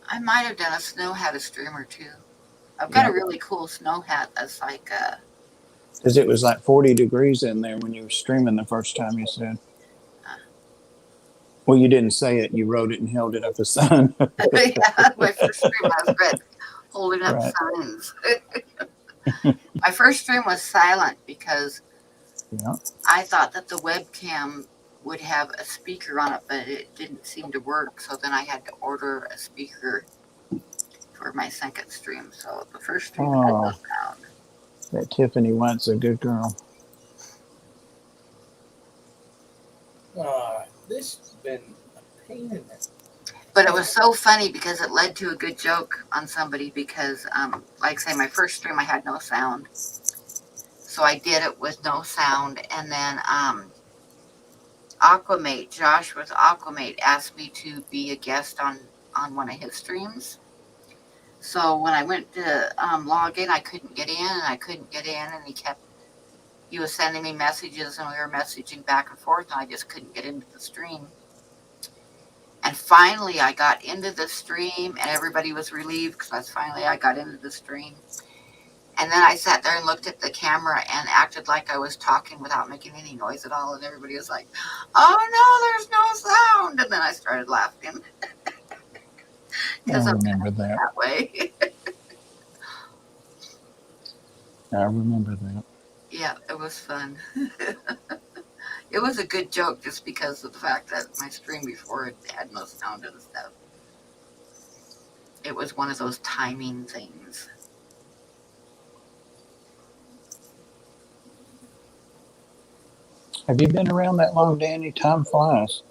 I might have done a snow hat stream or two. I've got a really cool snow hat that's like because it was like 40 degrees in there when you were streaming the first time, you said. Well, you didn't say it. You wrote it and held it up the sun. Yeah, my first stream I was holding up signs. My first stream was silent because I thought that the webcam would have a speaker on it, but it didn't seem to work. So then I had to order a speaker for my second stream. So the first stream had no sound. That Tiffany White's a good girl. This has been a pain in it. But it was so funny because it led to a good joke on somebody because, like say, my first stream I had no sound. So I did it with no sound. And then Aquamate, Josh with Aquamate, asked me to be a guest on one of his streams. So when I went to log in, I couldn't get in and he was sending me messages and we were messaging back and forth and I just couldn't get into the stream. And finally, I got into the stream, and everybody was relieved because I got into the stream. And then I sat there and looked at the camera and acted like I was talking without making any noise at all. And everybody was like, "Oh no, there's no sound!" And then I started laughing because I I'm remember that. that way. I remember that. Yeah, it was fun. It was a good joke just because of the fact that my stream before it had no sound and stuff. It was one of those timing things. Have you been around that long, Danny? Time flies.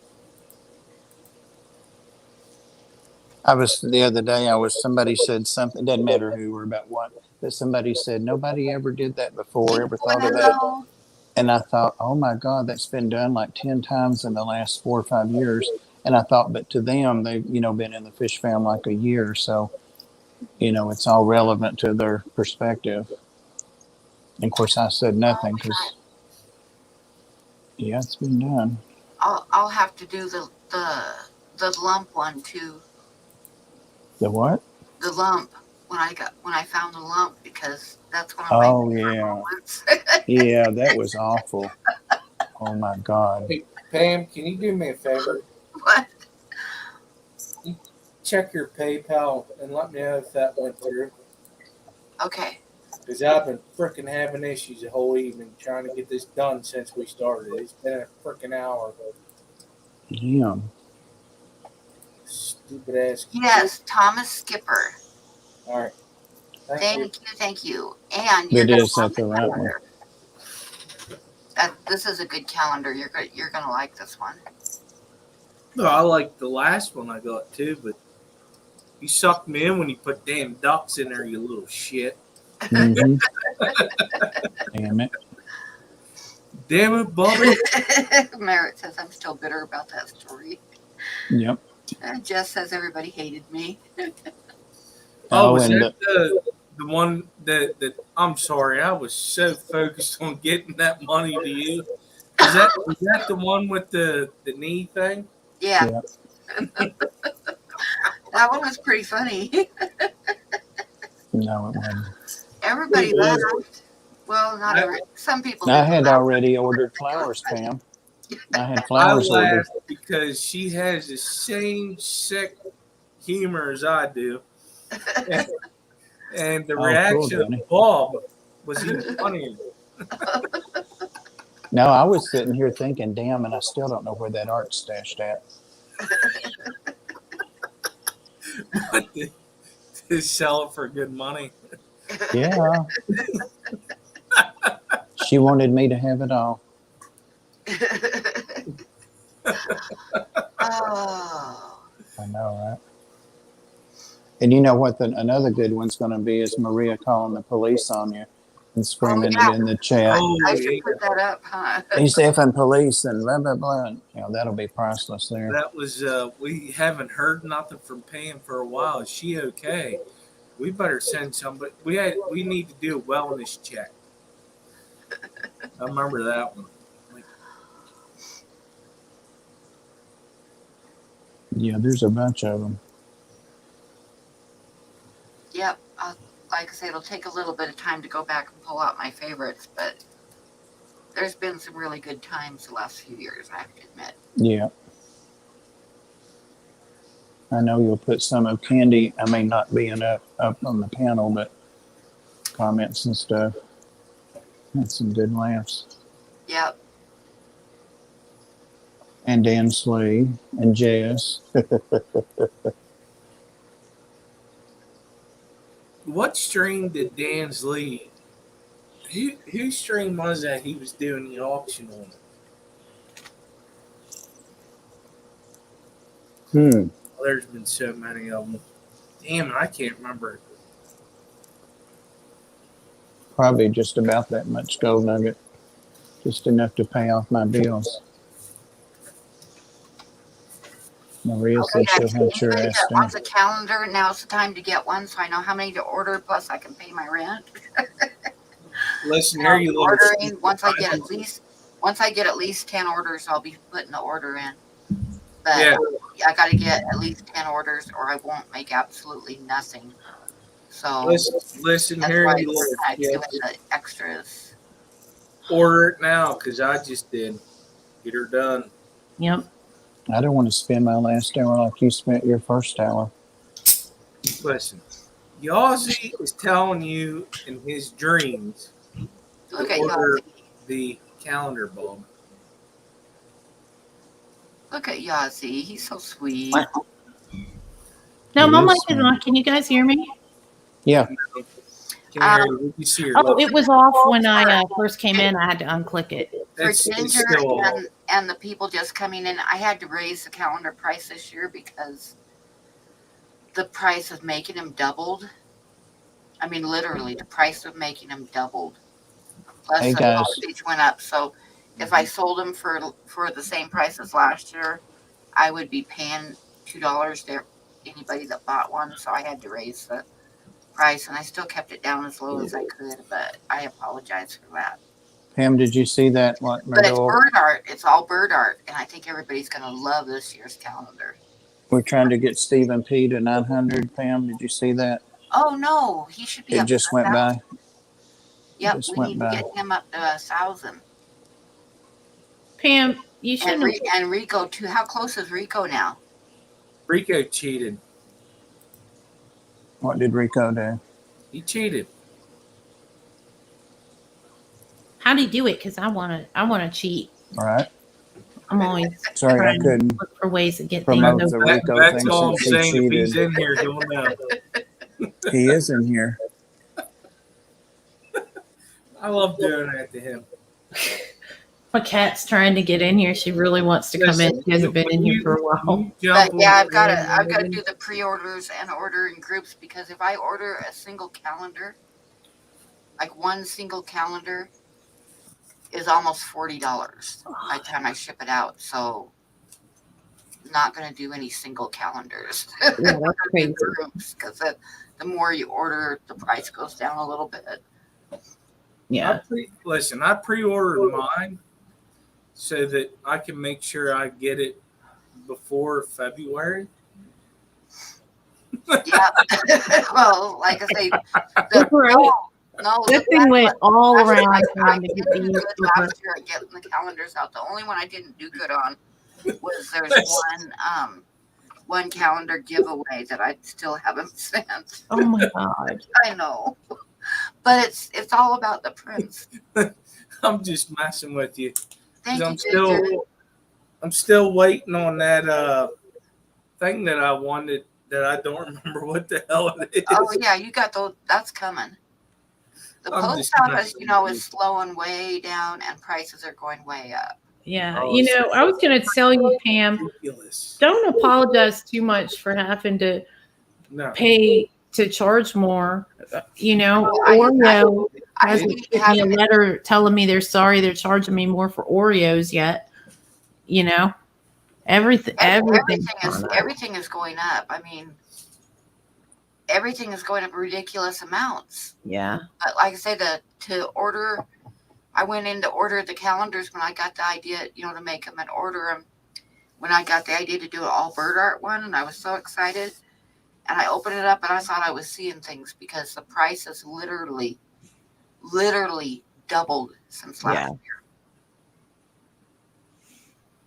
The other day, somebody said something, it doesn't matter who or about what, but somebody said, nobody ever did that before, ever thought of that. Hello. And I thought, oh my God, that's been done like 10 times in the last 4 or 5 years. And I thought, but to them, they've, been in the fish fam like a year. So, it's all relevant to their perspective. And of course, I said nothing because, yeah, it's been done. I'll have to do the lump one too. The what? The lump when I found the lump because that's one of Oh, my yeah. moments. Yeah, that was awful. Oh my God. Hey, Pam, can you do me a favor? What? Check your PayPal and let me know if that went through. Okay. Because I've been freaking having issues the whole evening trying to get this done since we started. It's been a freaking hour. Yeah. Stupid ass. Yes, Thomas Skipper. All right. Thank you. And It gonna is love at the right one. This is a good calendar. You're gonna like this one. No, I like the last one I got too, but you sucked me in when you put damn ducks in there, you little shit. Mm-hmm. Damn it. Damn it, Bubba. Merritt says I'm still bitter about that story. Yep. Jess says everybody hated me. Oh, was and that the one that I'm sorry, I was so focused on getting that money to you. Was that the one with the knee thing? Yeah. That one was pretty funny. no, it wasn't. Everybody It was. laughed. Well, not every. Some people. I didn't had laugh. already ordered flowers, Pam. I had I flowers ordered. laughed because she has the same sick humor as I do. And the Oh, cool, reaction Danny. of Bob was even funnier. No, I was sitting here thinking, damn, and I still don't know where that art's stashed at. But to sell it for good money. Yeah. She wanted me to have it all. Oh. I know, right? And you know what? Another good one's going to be is Maria calling the police on you and screaming yeah. it in the chat. Oh, I should put that up, huh? These effing police and blah, blah, blah. And, that'll be priceless there. that was we haven't heard nothing from Pam for a while. Is she okay? We better send somebody. We need to do a wellness check. I remember that one. Yeah, there's a bunch of them. Yep. Like I say, it'll take a little bit of time to go back and pull out my favorites, but there's been some really good times the last few years, I have to admit. Yeah. I know you'll put some of Candy, I mean, not being up on the panel, but comments and stuff. Had some good laughs. Yep. And Dan Slade and Jess. What stream did Dan's lead? Whose stream was that he was doing the auction on? Well, there's been so many of them. Damn, I can't remember. Probably just about that much gold nugget. Just enough to pay off my bills. Maria said she'll hunt your Anybody ass that down. wants a calendar, now's the time to get one so I know how many to order, plus I can pay my rent. Listen here, you little Ordering, once I get at least 10 orders, I'll be putting the order in. but Yeah. I got to get at least 10 orders or I won't make absolutely nothing. So Listen that's here, why you we're little kind of doing shit. the extras. Order it now because I just did. Get her done. Yep. I don't want to spend my last hour like you spent your first hour. Listen, Yazzie is telling you in his dreams Look to at order Yazzie. the calendar bulb. Look at Yazzie. He's so sweet. What? No, It my is mic is sweet. on. Can you guys hear me? Yeah. Can't hear you. You see her. Oh, Look. it was off when I first came in. I had to unclick it. For It's Ginger still off. and the people just coming in, I had to raise the calendar price this year because the price of making them doubled. I mean, literally, the price of making them doubled. Plus, Hey, the guys. postage went up. So, if I sold them for the same price as last year, I would be paying $2 to anybody that bought one. So I had to raise the price, and I still kept it down as low as I could. But I apologize for that. Pam, did you see that? What But it's Merdell? bird art. It's all bird art, and I think everybody's going to love this year's calendar. We're trying to get Stephen P to 900. Pam, did you see that? Oh no, he should be It up just to went 1,000. by. Yep, Just we went need by. to get him up to 1,000. Pam, you shouldn't have. And Rico too. How close is Rico now? Rico cheated. What did Rico do? He cheated. How'd he do it? Because I wanna cheat. All right. I'm always Sorry, I trying to couldn't look for ways to get promote things. the Over. Rico That's thing all I'm since he saying. If he's cheated. in here, he'll know. He is in here. I love doing that to him. My cat's trying to get in here. She really wants to come in. She hasn't been in here for a while. But yeah, I've got to do the pre-orders and order in groups because if I order a single calendar, like one single calendar, is almost $40 by the time I ship it out. So, not going to do any single calendars. Yeah, that's crazy. Groups because the more you order, the price goes down a little bit. Yeah. Listen, I pre-ordered mine so that I can make sure I get it before February. Yeah. Well, like I say, That's right. no, This thing went all actually, around I trying to did get these. good last year at getting the calendars out. The only one I didn't do good on was there's one calendar giveaway that I still haven't sent. Oh my god. I know, but it's all about the prints. I'm just messing with you. Thank I'm you, Ginger. I'm still waiting on that thing that I wanted that I don't remember what the hell it is. Oh yeah, you got those. That's coming. The I'm post just office, messing you know, with is slowing way down, and prices are going way up. Yeah. Oh, You know, I was gonna tell you, Pam, ridiculous. don't apologize too much for having to No. pay to charge more. You know, I- Oreo I hasn't hate sent me a having it. letter telling me they're sorry they're charging me more for Oreos yet. You know, everything Everything is going up. I mean, everything is going up ridiculous amounts. Yeah. But like I say, I went in to order the calendars when I got the idea, you know, to make them and order them. When I got the idea to do an all bird art one, and I was so excited. And I opened it up, and I thought I was seeing things because the price has literally doubled since last year.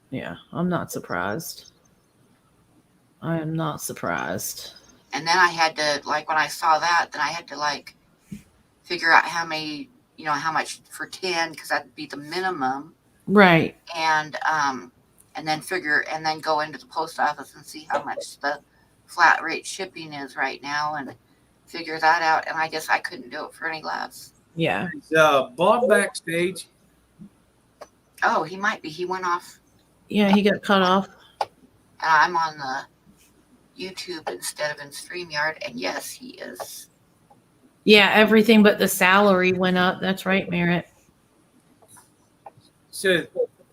Yeah. I'm not surprised. I am not surprised. And then I had to, like, when I saw that, then I had to, like, figure out how much for 10, because that'd be the minimum. Right. And then go into the post office and see how much the flat rate shipping is right now and figure that out. And I guess I couldn't do it for any less. Yeah. Is Bob backstage? Oh, he might be. He went off. Yeah, he got cut off. And I'm on the YouTube instead of in StreamYard. And yes, he is. Yeah, everything but the salary went up. That's right, Merritt. So,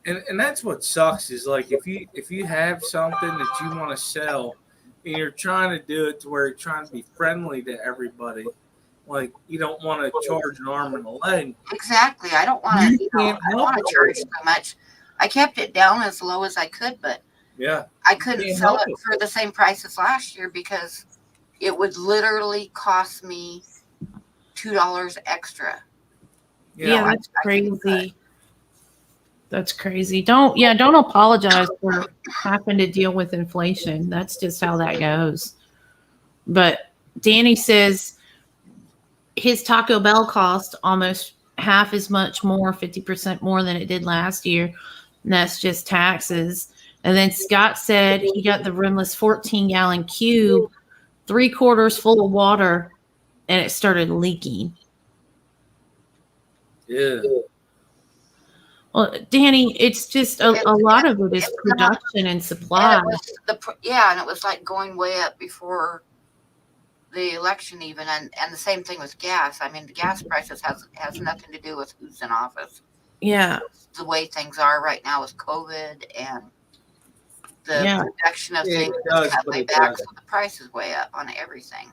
and that's what sucks is like if you have something that you want to sell and you're trying to do it to where you're trying to be friendly to everybody, like you don't want to charge an arm and a leg. Exactly. I don't want to. I don't want to charge so much. I kept it down as low as I could, but Yeah. I couldn't Can't sell help it it. for the same price as last year because it would literally cost me $2 extra. Yeah, Yeah. that's crazy. That's crazy. Don't apologize for having to deal with inflation. That's just how that goes. But Danny says his Taco Bell cost almost half as much more, 50% more than it did last year. And that's just taxes. And then Scott said he got the rimless 14-gallon cube, 3/4 full of water, and it started leaking. Yeah. Well, Danny, it's just a lot of it is production and supply. And it was and it was like going way up before the election even, and the same thing with gas. I mean, the gas prices has nothing to do with who's in office. Yeah. It's the way things are right now with COVID and the Yeah. production of Yeah, things it is does, cut but way it back, does. so the price is way up on everything.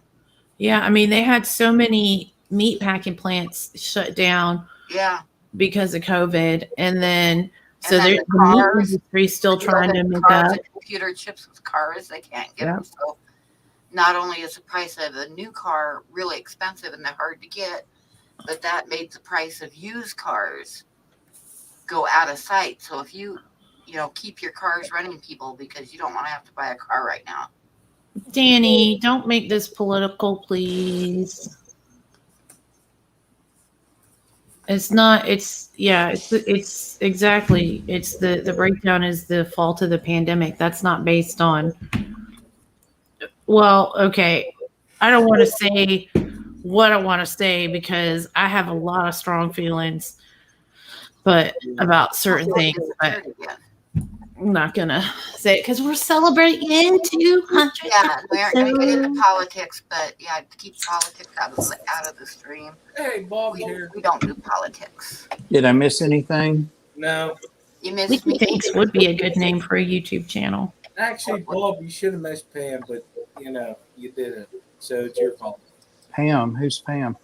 Yeah, I mean, they had so many meat packing plants shut down Yeah. because of COVID, and then so then the the meat cars, industry's still trying to make cars up. and computer chips with cars, they can't get Yeah. them. So not only is the price of a new car really expensive and they're hard to get, but that made the price of used cars go out of sight. So if you keep your cars running, people, because you don't want to have to buy a car right now. Danny, don't make this political, please. It's not. It's exactly. It's the breakdown is the fault of the pandemic. That's not based on. Well, okay. I don't want to say what I want to say because I have a lot of strong feelings, but about certain things. But I'm not gonna say it because we're celebrating 200. Yeah, we aren't going to get into politics, but yeah, keep politics out of the stream. Hey, Bob's here. We don't do politics. Did I miss anything? No. You missed Leaky me. Tanks would be a good name for a YouTube channel. Actually, Bob, you should have missed Pam, but you didn't. So it's your fault. Pam, who's Pam?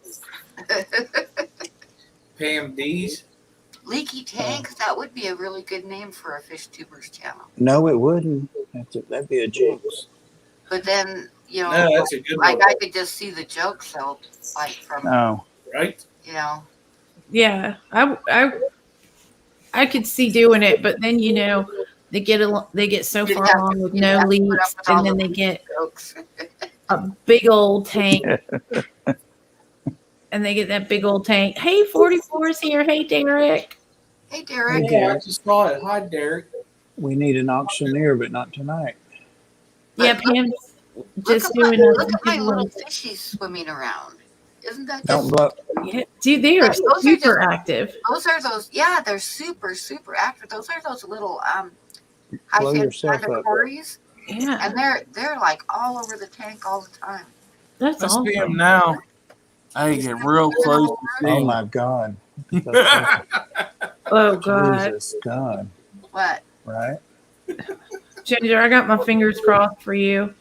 Pam D's. Leaky Tanks, that would be a really good name for a Fish Tubers channel. No, it wouldn't. That'd be a jinx. But then, No, that's a good like one. I could just see the jokes, though, like from, Right? Yeah, I could see doing it, but then they get so You'd far have along to- with you'd no have to put leaks, up with all and then the they get jokes. a big old tank, and they get that big old tank. Hey, 44 is here. Hey, Derek. Hey, Derek. Yeah, I just saw it. Hi, Derek. We need an auctioneer, but not tonight. Yeah, But Pam's Look just at doing my a little fishies swimming around. Isn't that Don't just... blow. Yeah, dude, they are Those are super just- active. Those are those, yeah, they're super, super active. Those are those little Blow yourself up. cories, Yeah, and they're like all over the tank all the time. that's Let's see him awesome. now. I get real close to Oh seeing. my God. Oh God, Jesus God. What? Right? Ginger, I got my fingers crossed for you.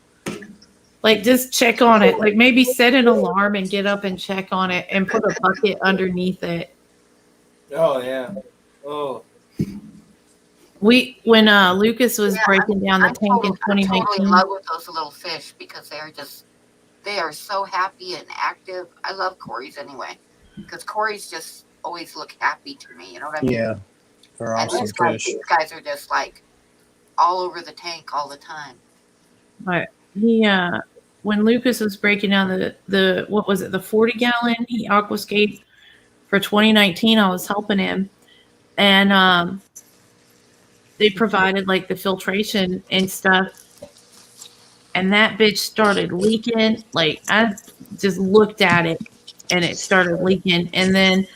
Like, just check on it. Like, maybe set an alarm and get up and check on it, and put a bucket underneath it. Oh yeah. Oh. When Lucas was breaking down the tank in I'm totally in 2019. love with those little fish because they are so happy and active. I love cories anyway, because cories just always look happy to me. You know what I mean? Yeah. For And awesome fish. these guys are just like all over the tank all the time. But when Lucas was breaking down the what was it, the 40-gallon aquascape for 2019, I was helping him, and they provided like the filtration and stuff, and that bitch started leaking. Like, I just looked at it and it started leaking, and then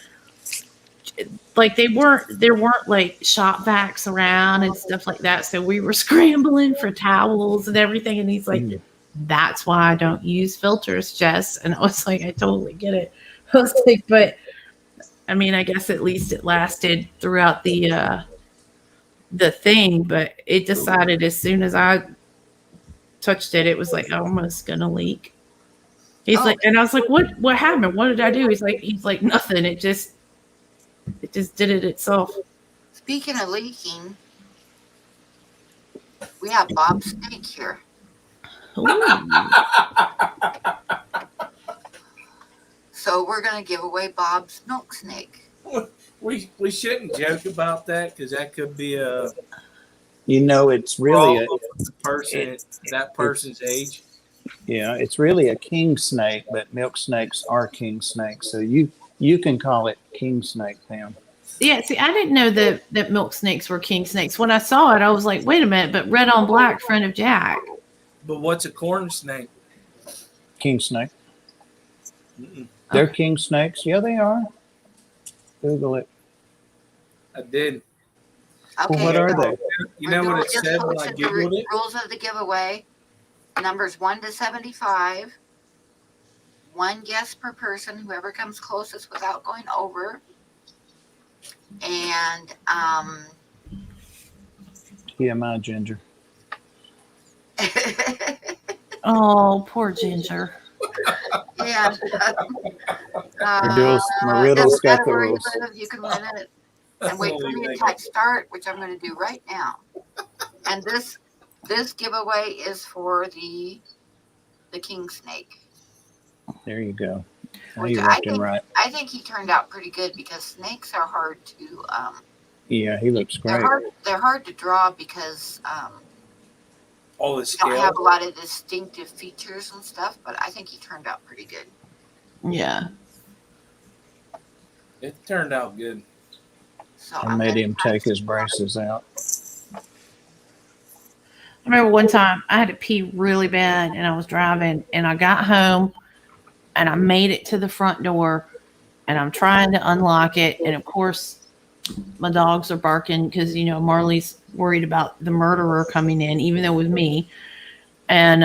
like there weren't like shop vacs around and stuff like that, so we were scrambling for towels and everything, and he's like, that's why I don't use filters, Jess. And I was like, I totally get it. I was like, but I mean, I guess at least it lasted throughout the thing, but it decided as soon as I touched it, it was like almost gonna leak. He's like, and I was like, what happened? What did I do? He's like, nothing. It just did it itself. Speaking of leaking, We have Bob's Steak here. Ooh. So we're going to give away Bob's milk snake. We shouldn't joke about that because that could be a You know, it's really problem with the person it- that person's age. yeah, it's really a king snake, but milk snakes are king snakes. So you can call it king snake, Pam. Yeah, see, I didn't know that milk snakes were king snakes. When I saw it, I was like, wait a minute, but red on black, friend of Jack. But what's a corn snake? King snake. Mm-mm. They're Okay. king snakes. Yeah, they are. Google it. I did. Okay. Well, what are so they? You we're know what doing- it just said when I posted the googled it? rules of the giveaway. Numbers 1 to 75. One guess per person, whoever comes closest without going over. And TMI Ginger. Oh, poor Ginger. yeah. Mariddle's Doesn't got matter the where you rules. live, you can win it. And wait for Holy me to heck. type start, which I'm going to do right now. And this giveaway is for the king snake. There you go. Now Which you're I left and think- right. I think he turned out pretty good because snakes are hard to Yeah, he looks great. they're hard to draw because All the they don't scale. have a lot of distinctive features and stuff. But I think he turned out pretty good. Yeah. It turned out good. So I I'm made gonna him type take his start. braces out. I remember one time I had to pee really bad and I was driving and I got home and I made it to the front door and I'm trying to unlock it. And of course, my dogs are barking because, you know, Marley's worried about the murderer coming in, even though it was me. And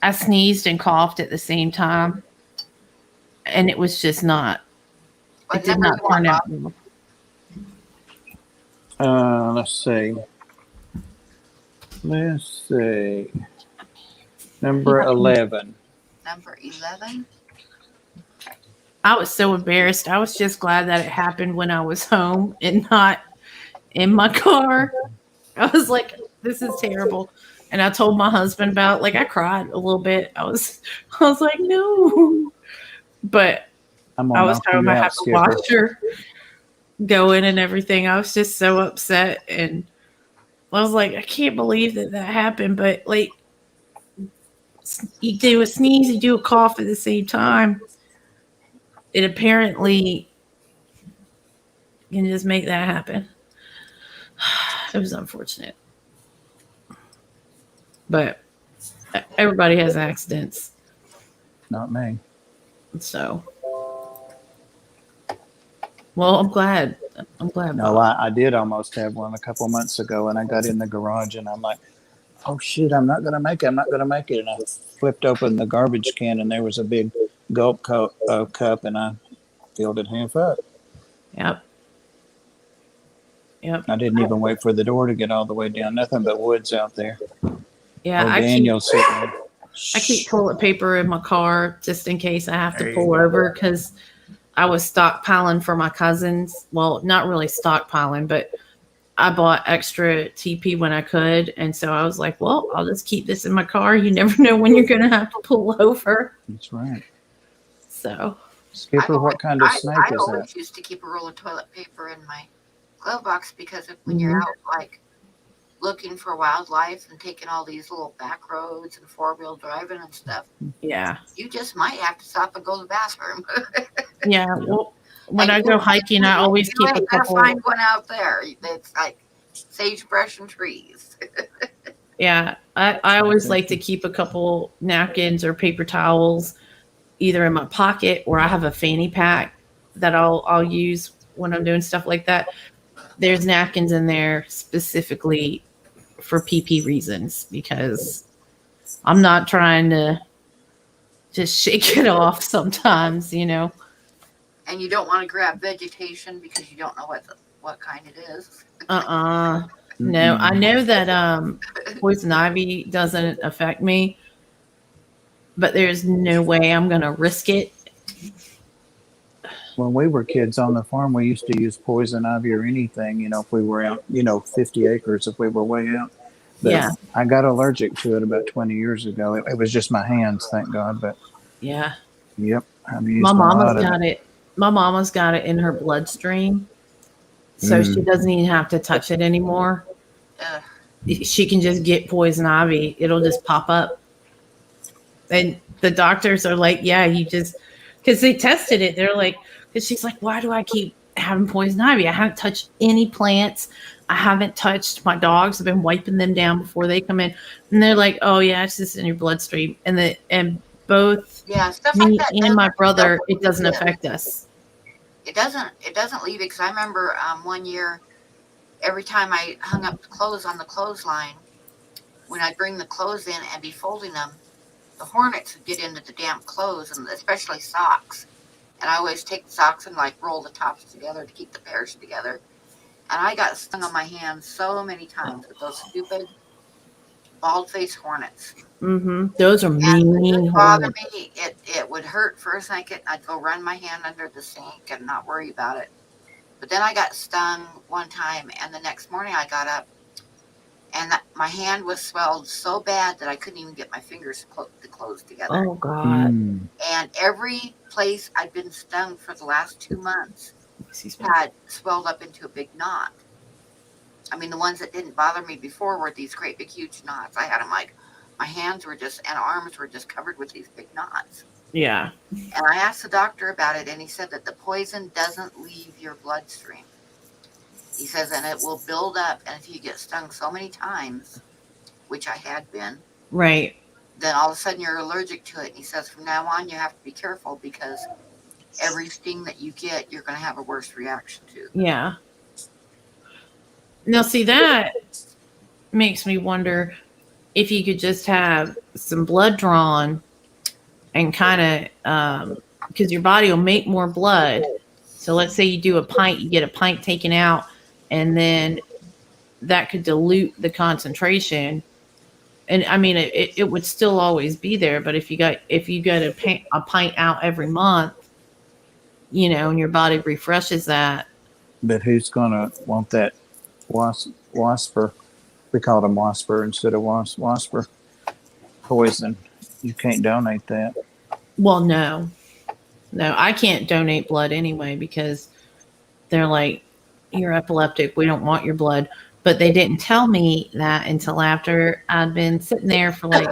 I sneezed and coughed at the same time. And it was just not, What it did number not you want, turn out Bob? well. Let's see. Let's see. Number 11. Number 11. I was so embarrassed. I was just glad that it happened when I was home and not in my car. I was like, this is terrible. And I told my husband about it. Like I cried a little bit. I was like, no. But I'm I gonna was knock home. you I out, had to Skipper. watch her go in and everything. I was just so upset. And I was like, I can't believe that happened. But like, you do a sneeze, you do a cough at the same time. It apparently can just make that happen. It was unfortunate. But everybody has accidents. Not me. So, well, I'm glad. No, I did almost have one a couple months ago, and I got in the garage, and I'm like, "Oh shoot, I'm not gonna make it. I'm not gonna make it." And I flipped open the garbage can, and there was a big gulp cup, and I filled it half up. Yep. I didn't even wait for the door to get all the way down. Nothing but woods out there. Yeah, Oh, I Daniel's sitting there. keep toilet paper in my car just in case I have There to you pull go. over because I was stockpiling for my cousins. Well, not really stockpiling, but I bought extra TP when I could, and so I was like, "Well, I'll just keep this in my car. You never know when you're going to have to pull over." That's right. So, Skipper, what kind of snake I is that? always used to keep a roll of toilet paper in my glove box because when you're out like looking for wildlife and taking all these little back roads and 4-wheel driving and stuff, yeah, you just might have to stop and go to the bathroom. yeah. Well, when Like, I go hiking, I always you keep a ain't gonna couple. find one out there. It's like sagebrush and trees. Yeah, I always like to keep a couple napkins or paper towels either in my pocket or I have a fanny pack that I'll use when I'm doing stuff like that. There's napkins in there specifically for PP reasons because I'm not trying to just shake it off sometimes, you know. And you don't want to grab vegetation because you don't know what kind it is. No, I know that poison ivy doesn't affect me, but there's no way I'm gonna risk it. when we were kids on the farm, we used to use poison ivy or anything, if we were out, 50 acres if we were way out. But Yeah. I got allergic to it about 20 years ago. It was just my hands, thank God. But Yeah. yep, I've My used a mama's lot of it. got it. My mama's got it in her bloodstream. So she Mm. doesn't even have to touch it anymore. Ugh. She can just get poison ivy. It'll just pop up. And the doctors are like, yeah, you just, because they tested it. They're like, because she's like, why do I keep having poison ivy? I haven't touched any plants. I haven't touched my dogs. I've been wiping them down before they come in. And they're like, oh, yeah, it's just in your bloodstream. And both Yeah, stuff like me that and my brother, doesn't it doesn't leave affect us. It doesn't leave it, because I remember one year, every time I hung up the clothes on the clothesline, when I'd bring the clothes in and be folding them, the hornets would get into the damp clothes, and especially socks. And I always take the socks and like roll the tops together to keep the pairs together. And I got stung on my hands so many times with those stupid bald face hornets. Mm-hmm. Those are And mean it would bother hornets. me. It would hurt for a second. I'd go run my hand under the sink and not worry about it. But then I got stung one time, and the next morning I got up, and my hand was swelled so bad that I couldn't even get my fingers to close together. Oh, God. And every place I'd been stung for the last 2 months Excuse me. had swelled up into a big knot. I mean, the ones that didn't bother me before were these great big huge knots. I had them like, my hands were just, and arms were just covered with these big knots. Yeah. And I asked the doctor about it, and he said that the poison doesn't leave your bloodstream. He says, and it will build up, and if you get stung so many times, which I had been, Right. then all of a sudden you're allergic to it. And he says, from now on, you have to be careful, because every sting that you get, you're going to have a worse reaction to. Yeah. Now, see, that makes me wonder if you could just have some blood drawn and kind of, because your body will make more blood. So let's say you do a pint, you get a pint taken out, and then that could dilute the concentration. And I mean, it would still always be there, but if you got a pint out every month, and your body refreshes that. But who's gonna want that wasper? We call them wasper instead of wasper poison. You can't donate that. Well, no, I can't donate blood anyway, because they're like, you're epileptic. We don't want your blood. But they didn't tell me that until after I'd been sitting there for like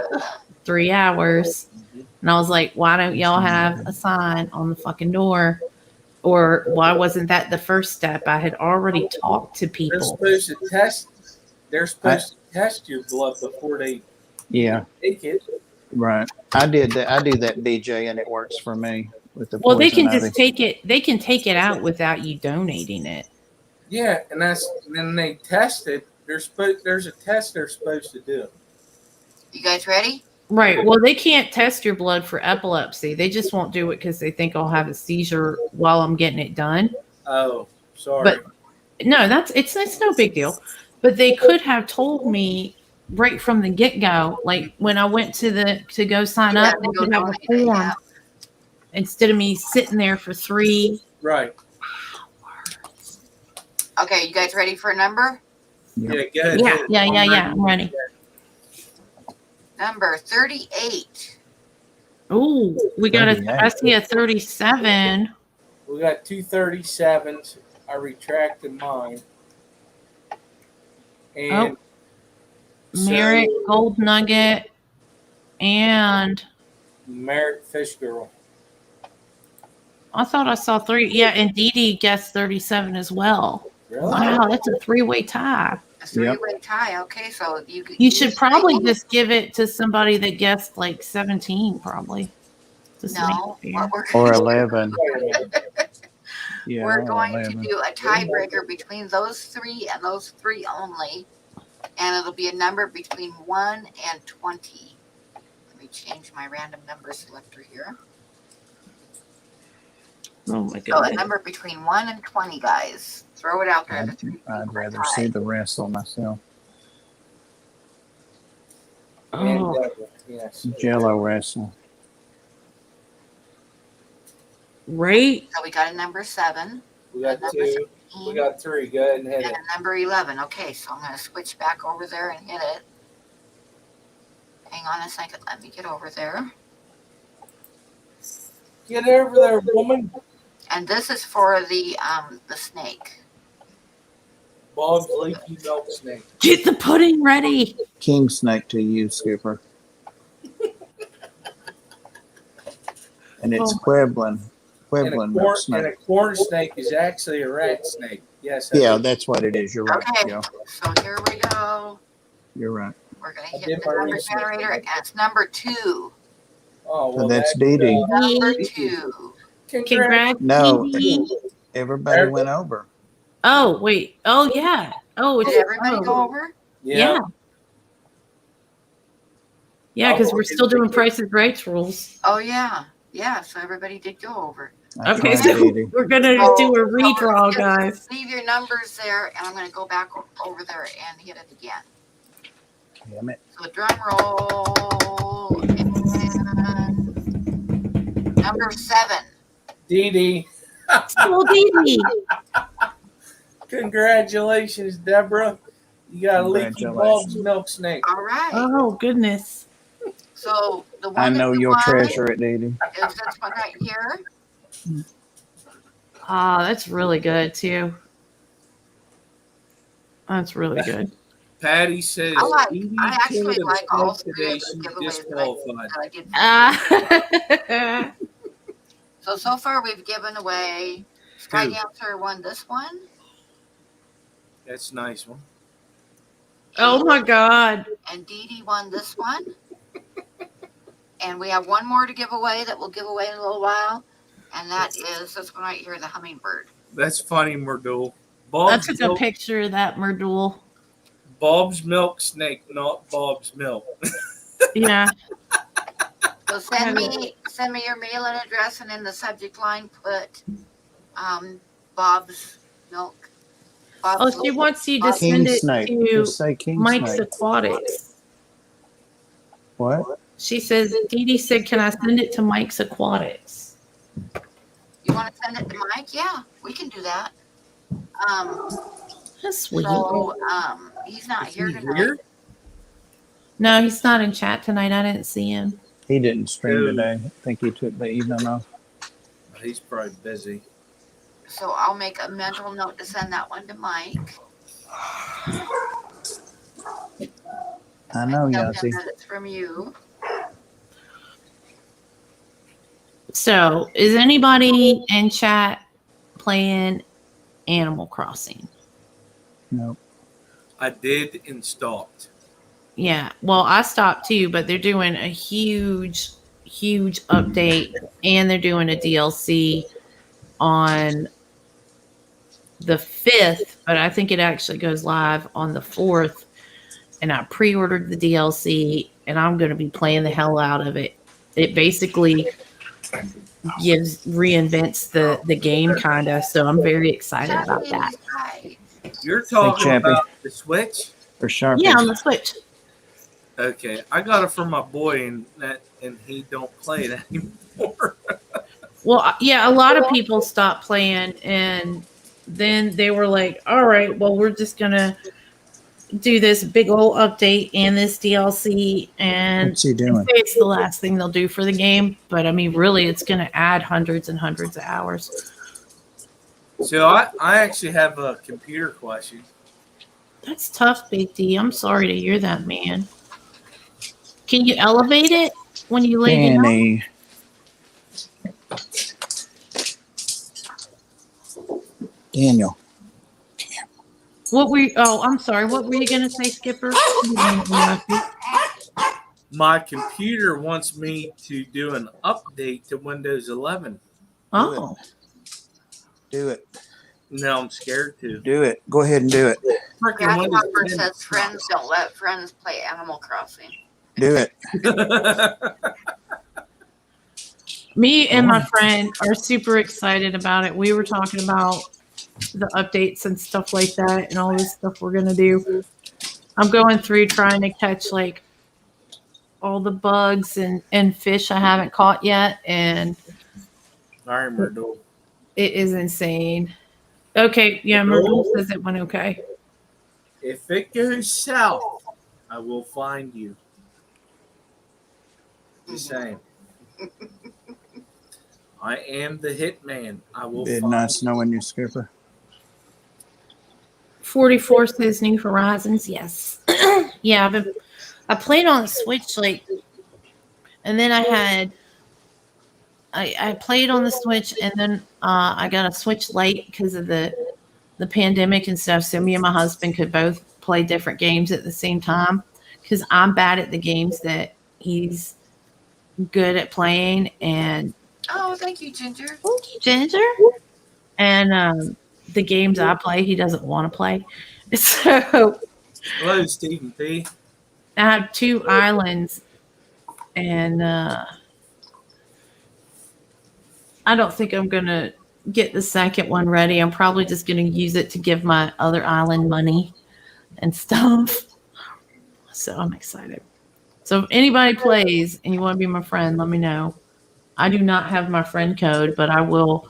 3 hours. And I was like, why don't y'all have a sign on the fucking door? Or why wasn't that the first step? I had already talked to They're people. supposed to test. They're supposed to test your blood before they take it. Right. I did that. I do that, BJ, and it works for me with the Well, they poison can ivy. just take it. They can take it out without you donating it. Yeah, and then they test it. There's a test they're supposed to do. You guys ready? Right. Well, they can't test your blood for epilepsy. They just won't do it because they think I'll have a seizure while I'm getting it done. Oh, sorry. But no, it's no big deal. But they could have told me right from the get go, like when I went to go sign up, they could have a form instead of me sitting there for 3 Right. Okay, you guys ready for a number? Yeah, go ahead. Yeah. I'm ready. Number 38. Ooh, we got I 38. see a 37. We got 2 37s. I retracted mine. And Merrick, Gold Nugget, and Merrick Fish Girl. I thought I saw 3. Yeah, and Dee Dee guessed 37 as well. Really? Wow, that's a 3-way tie. A three-way tie. Okay, so You should probably just give it to somebody that guessed like 17, probably. Just to make No, it fair. Or 11. Yeah, we're or going 11. to do a tiebreaker between those 3 and those 3 only, and it'll be a number between 1 and 20. Let me change my random number selector here. Oh my So a goodness. number between 1 and 20, guys. Throw it out there. I'd rather see the wrestle myself. Oh, Yes. Jello wrestle. Right? So we got a number 7. We got Number 2. We 17, got 3. Go ahead and hit and it. a number 11. Okay, so I'm going to switch back over there and hit it. Hang on a second. Let me get over there. Get over there, woman. And this is for the snake. Bob's leaky milk snake. Get the pudding ready. King snake to you, Skipper. And it's Pueblan And milk and snake. a corn snake is actually a rat snake. Yes. Yeah, that's what it is. You're right. Okay. Yeah, So here we go. you're right. We're going I to did hit my the number research. generator, and it's number 2. Oh, So well, that's Dee Dee. Number 2. Congrats. No, Dee. everybody went over. Oh, wait. Oh, yeah. Oh, it's Did everybody oh. go over? Yeah. Yeah, because we're still doing Price is Right rules. Oh, yeah. Yeah, so everybody did go over. That's Okay, right, so Dee Dee. we're going to do a redraw, Just guys. Leave your numbers there, and I'm going to go back over there and hit it again. Damn it. So drum roll. And number 7. Dee Dee. Oh, Dee. Congratulations, Deborah. You got a leaky Bob's milk snake. All right. Oh, goodness. So the one I know that you'll won treasure it, Dee Dee. is this one right here. Ah, that's really good, too. That's really good. Patty says, I actually Dee like all 3 today of the she's giveaways disqualified. that I did. Ah. So far we've given away Sky Who? Dancer won this one. That's a nice one. Oh, my God. And Dee Dee won this one. And we have one more to give away that we'll give away in a little while. And that is this one right here, the hummingbird. That's funny, Merdul. I took a picture of that Merdul. Bob's milk snake, not Bob's milk. Yeah. So send me your mailing address, and in the subject line put Bob's milk. Oh, she wants you to King send it snake. to Just say King Mike's snake. Aquatics. What? She says, Dee Dee said, can I send it to Mike's Aquatics? You want to send it to Mike? Yeah, we can do that. That's sweet. So he's not Is here he tonight. here? No, he's not in chat tonight. I didn't see him. He didn't stream Dude. today. I think he took the evening off. He's probably busy. So I'll make a mental note to send that one to Mike. I know, Tell him Yahtzee. that it's from you. So, is anybody in chat playing Animal Crossing? No. I did and stopped. Yeah. Well, I stopped too, but they're doing a huge update, and they're doing a DLC on the 5th, but I think it actually goes live on the 4th. And I pre-ordered the DLC, and I'm going to be playing the hell out of it. It basically reinvents the game, kind of. So I'm very excited about that. Hi. You're talking Chappie. about the Switch? Or Sharpie. Yeah, on the Switch. Okay, I got it for my boy, and he don't play it anymore. Well, yeah, a lot of people stopped playing, and then they were like, all right, well, we're just going to do this big old update and this DLC, and What's he doing? it's the last thing they'll do for the game. But I mean, really, it's going to add hundreds and hundreds of hours. So I actually have a computer question. That's tough, Big D. I'm sorry to hear that, man. Can you elevate it when you lay down? Danny. Daniel. What were you, oh, I'm sorry. What were you going to say, Skipper? My computer wants me to do an update to Windows 11. Oh, Do it. No, I'm scared to. Do it. Go ahead and do it. Freaking Windows Grasshopper 10 says friends don't let friends play Animal Crossing. Do it. me and my friend are super excited about it. We were talking about the updates and stuff like that and all this stuff we're going to do. I'm going through trying to catch like all the bugs and fish I haven't caught yet. And All right, Myrtle. It is insane. Okay, yeah, Myrtle says it went okay. If it goes south, I will find you. Just saying. I am the hitman. I will Did find nice you. knowing you, Skipper. 44 says New Horizons. Yes. Yeah, I played on the Switch and then I played on the Switch, and then I got a Switch Lite because of the pandemic and stuff. So me and my husband could both play different games at the same time because I'm bad at the games that he's good at playing. And Oh, thank you, Ginger. thank you, Ginger. And the games I play, he doesn't want to play. So Hello, Stephen P. I have 2 islands, and I don't think I'm gonna get the second one ready. I'm probably just gonna use it to give my other island money and stuff. So I'm excited. So if anybody plays and you want to be my friend, let me know. I do not have my friend code, but I will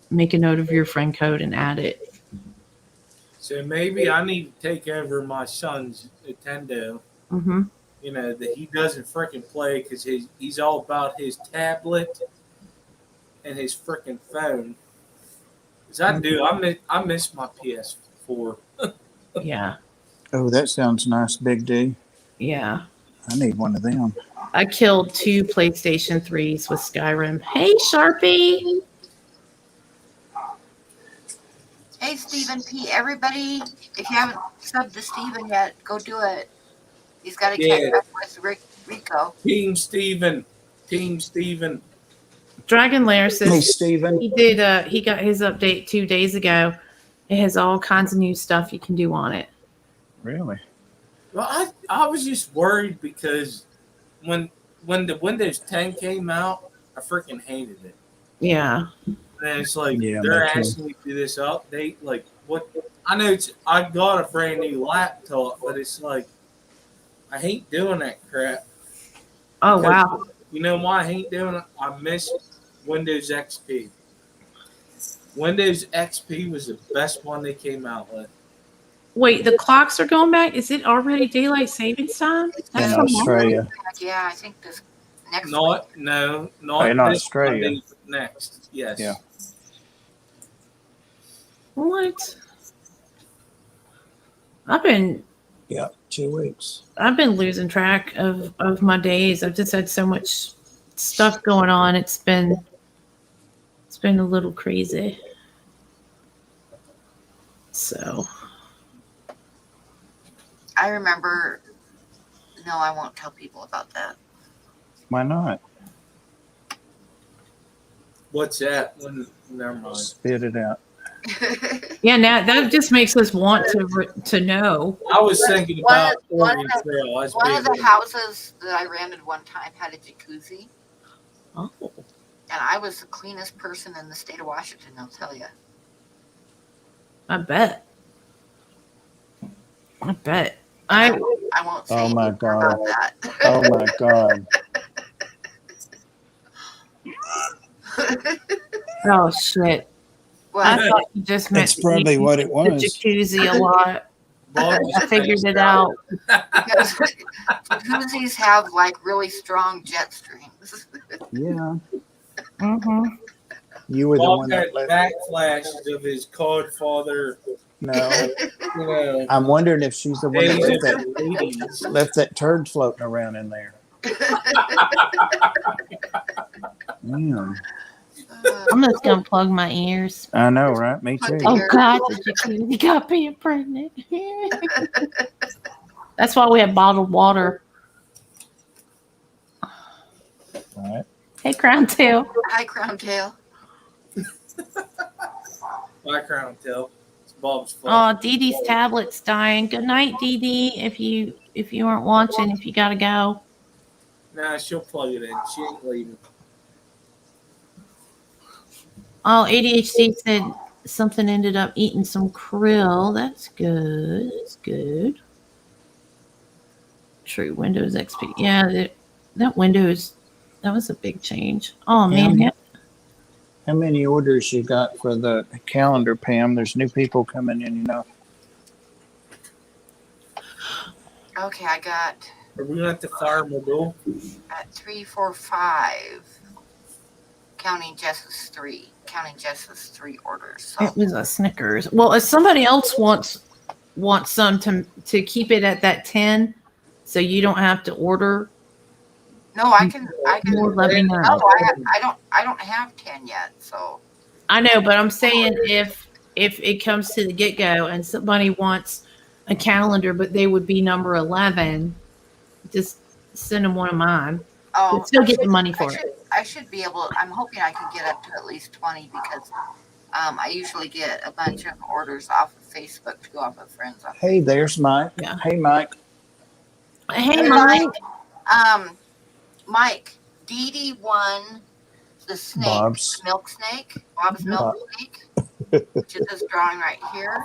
make a note of your friend code and add it. So maybe I need to take over my son's Nintendo. Mm-hmm. You know, that he doesn't freaking play because he's all about his tablet and his freaking phone. Because I miss my PS4. Yeah. Oh, that sounds nice, Big D. Yeah. I need one of them. I killed 2 PlayStation 3s with Skyrim. Hey, Sharpie. Hey, Stephen P. Everybody, if you haven't subbed to Stephen yet, go do it. He's got to catch up with Rico. Team Steven. Team Steven. Dragon Lair says Hey, Steven. he did. He got his update 2 days ago. It has all kinds of new stuff you can do on it. Really? Well, I was just worried because when the Windows 10 came out, I freaking hated it. Yeah. And it's like Yeah, they're me too. asking me to do this update. Like what? I know I got a brand new laptop, but it's like I hate doing that crap. Oh, Because wow. You know why I hate doing it? I miss Windows XP. Windows XP was the best one they came out with. Wait, the clocks are going back? Is it already daylight savings time? That's In tomorrow? Australia. Yeah, I think this next week. Not In this Australia. Monday, but next. Yes. Yeah. What? I've been Yeah, 2 weeks. losing track of my days. I've just had so much stuff going on. It's been a little crazy. So I remember. No, I won't tell people about that. Why not? What's that? Never mind. Spit it out. yeah, now that just makes us want to know. I was thinking about Oregon Trail. I was One of big the houses that I rented one time had a jacuzzi, Oh, and I was the cleanest person in the state of Washington. I'll tell you. I bet. I won't say Oh, my anything about God. that. Oh, my God. Oh shit! I Well, thought you just meant That's probably what it the was. jacuzzi a lot. Bob I figured it out. because jacuzzis have like really strong jet streams. Yeah. Mm-hmm. You were the Bob one had that left. backflashes of his godfather. No. You know, I'm wondering if she's the one that days left of that, the ladies. left that turd floating around in there. Yeah. I'm just gonna plug my ears. I know, right? Me too. Oh God, the jacuzzi got me pregnant. That's why we have bottled water. All right. Hey, Crown Tail. Hi, Crown Tail. Background tell. It's Bob's fault. Oh, Dee Dee's tablet's dying. Good night, Dee Dee. If you aren't watching, if you gotta go. Nah, she'll plug it in. She ain't leaving. Oh, ADHD said something ended up eating some krill. That's good. That's good. True Windows XP. Yeah, that Windows, that was a big change. Oh man, Yeah. How many orders you got for the calendar, Pam? There's new people coming in, you know. Okay, I got Are we at the fire mobile? at 3, 4, 5. Counting Jess's 3. Counting Jess's 3 orders. So It was a Snickers. Well, if somebody else wants some to keep it at that 10, so you don't have to order no, I can. more, let me know. No, I don't have 10 yet. So I know, but I'm saying if it comes to the get go and somebody wants a calendar, but they would be number 11, just send them one of mine. But still get the money for it. I should be able. I'm hoping I can get up to at least 20 because I usually get a bunch of orders off of Facebook to go off of friends. Hey, there's Mike. Yeah. Hey, Mike. Hey, Mike. Mike, Dee Dee won the snake, Bob's. milk snake, Bob's milk snake, which is this drawing right here,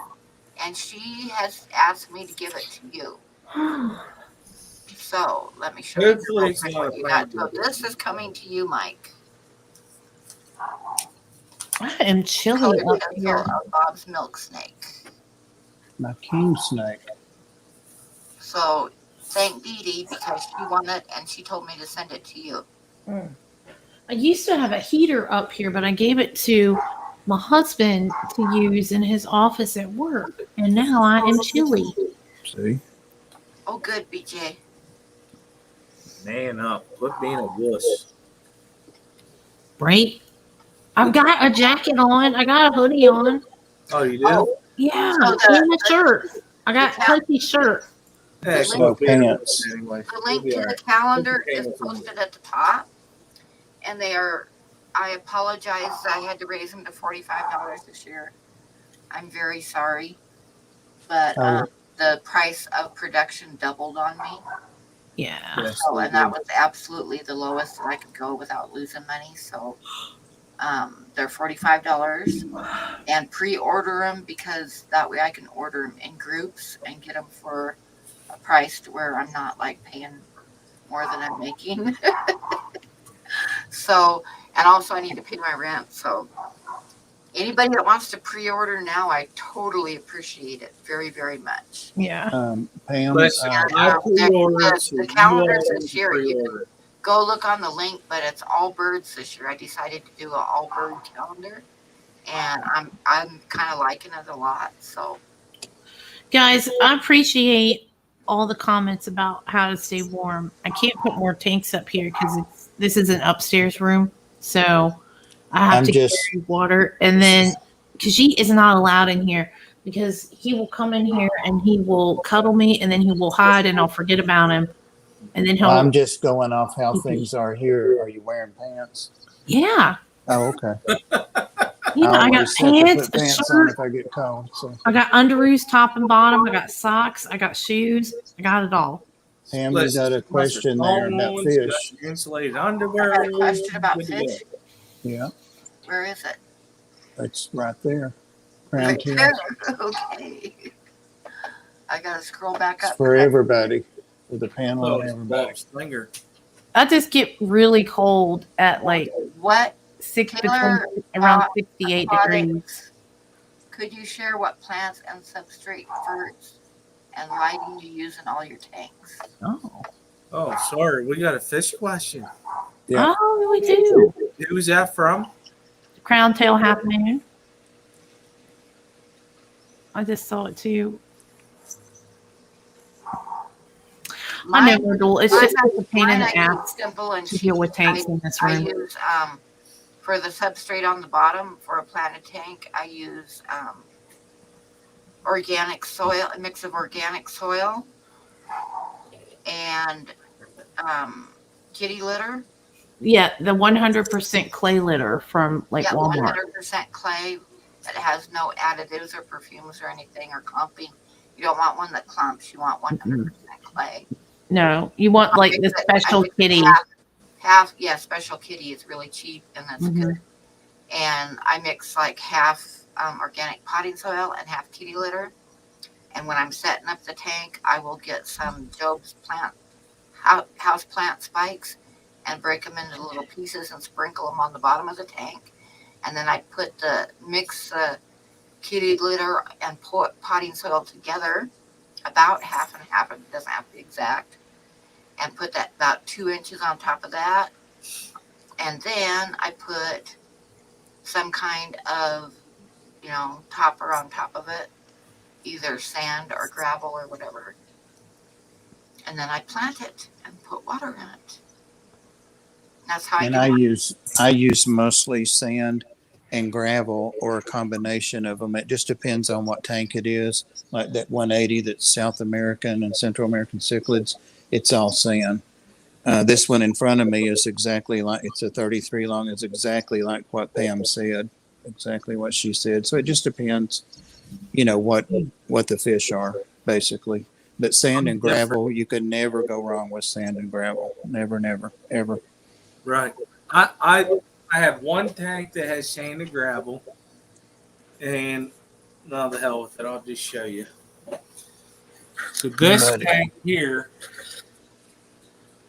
and she has asked me to give it to you. So let me show Hopefully you it's not what a you got. So problem. this is coming to you, Mike. I am chilly Colored up pencil here. of Bob's milk snake. My king snake. So thank Dee Dee because she won it and she told me to send it to you. I used to have a heater up here, but I gave it to my husband to use in his office at work, and now I am chilly. See? Oh, good, BJ. Man up. Quit being a wuss. Right? I've got a jacket on. I got a hoodie on. Oh, you do? Oh, Yeah, So and a shirt. I got the Cookie shirt. Yeah, the No quit being a pants. wuss anyway. the link We'll be to all the right. calendar Okay, is no problem. posted at the top. And they are, I apologize. I had to raise them to $45 this year. I'm very sorry. But Oh. the price of production doubled on me. Yeah. Yes, So, they and that do. was absolutely the lowest that I could go without losing money. So they're $45 and pre-order them because that way I can order them in groups and get them for a price to where I'm not like paying more than I'm making. So, and also I need to pay my rent. So anybody that wants to pre-order now, I totally appreciate it very, very much. Yeah. Pam, Listen, And, I pre-ordered, so the you calendars all this year, you can pre-order. go look on the link, but it's all birds this year. I decided to do an all bird calendar, and I'm kind of liking it a lot. So Guys, I appreciate all the comments about how to stay warm. I can't put more tanks up here because this is an upstairs room. So I have I'm to just- carry water. And then Khajiit is not allowed in here because he will come in here and he will cuddle me and then he will hide and I'll forget about him. And then he'll, I'm just going off how things are here. Are you wearing pants? yeah. Oh, okay. Yeah, I got always have to pants, put a pants on shirt, if I get cold. So, I got underoos, top and bottom, I got socks, I got shoes, I got it all. Pam, you got a question there about fish. Insulated I underwear. got a question about Good to go. fish. Yeah, Where is it? it's right there. Crown Right King. there. Okay. I gotta scroll back It's up. for everybody. With a panel Oh, on it's everybody. Bob Slinger. I just get really cold at like What between Taylor, around 68 degrees. aquatics, could you share what plants and substrate ferts and lighting you use in all your tanks? Oh. Oh, sorry. We got a fish question. Yeah. Oh, we do. Who's that from? Crown tail half moon. I just saw it too. I know, Myrtle. It's just a pain in the ass simple and to deal with tanks in this room. I use for the substrate on the bottom for a planted tank. I use organic soil, a mix of organic soil and kitty litter. Yeah, the 100% clay litter from like Yeah, Walmart. 100% clay that has no additives or perfumes or anything or clumping. You don't want one that clumps. You want 100% clay. No, you want like the special kitty. Half, yeah, special kitty is really cheap and that's Mhm. good. And I mix like half organic potting soil and half kitty litter. And when I'm setting up the tank, I will get some Job's house plant spikes and break them into little pieces and sprinkle them on the bottom of the tank. and then I mix the kitty litter and potting soil together, about half and half. It doesn't have to be exact, and put that about 2 inches on top of that, and then I put some kind of topper on top of it, either sand or gravel or whatever, and then I plant it and put water in it. That's how And I do it. I use mostly sand and gravel or a combination of them. It just depends on what tank it is. Like that 180 that's South American and Central American cichlids, it's all sand. This one in front of me is exactly like, it's a 33 long. It's exactly like what Pam said, exactly what she said. So it just depends, what the fish are basically. But sand and gravel, you could never go wrong with sand and gravel. Never, never, ever. Right. I have one tank that has sand and gravel, and no, the hell with it. I'll just show you. So this Buddy. tank here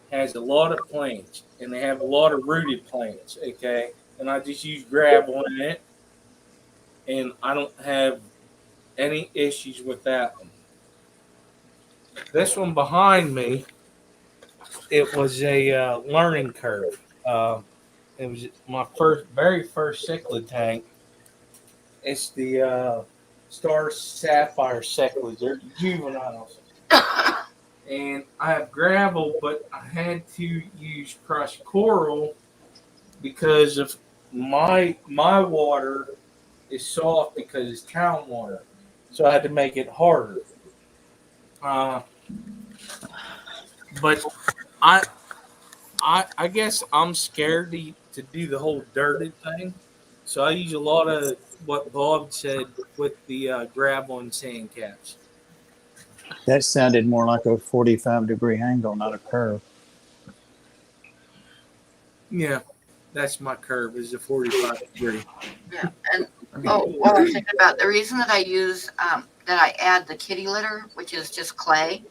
has a lot of plants, and they have a lot of rooted plants. Okay, and I just use gravel in it, and I don't have any issues with that one. This one behind me, it was a learning curve. It was my very first cichlid tank. It's the Star Sapphire cichlids. They're juveniles. And I have gravel, but I had to use crushed coral because of my water is soft because it's town water. So I had to make it harder. But I guess I'm scared to do the whole dirty thing. So I use a lot of what Bob said with the gravel and sand caps. That sounded more like a 45-degree angle, not a curve. Yeah, that's my curve is a 45 degree. Yeah, and what I'm thinking about, the reason that I use that I add the kitty litter, which is just clay.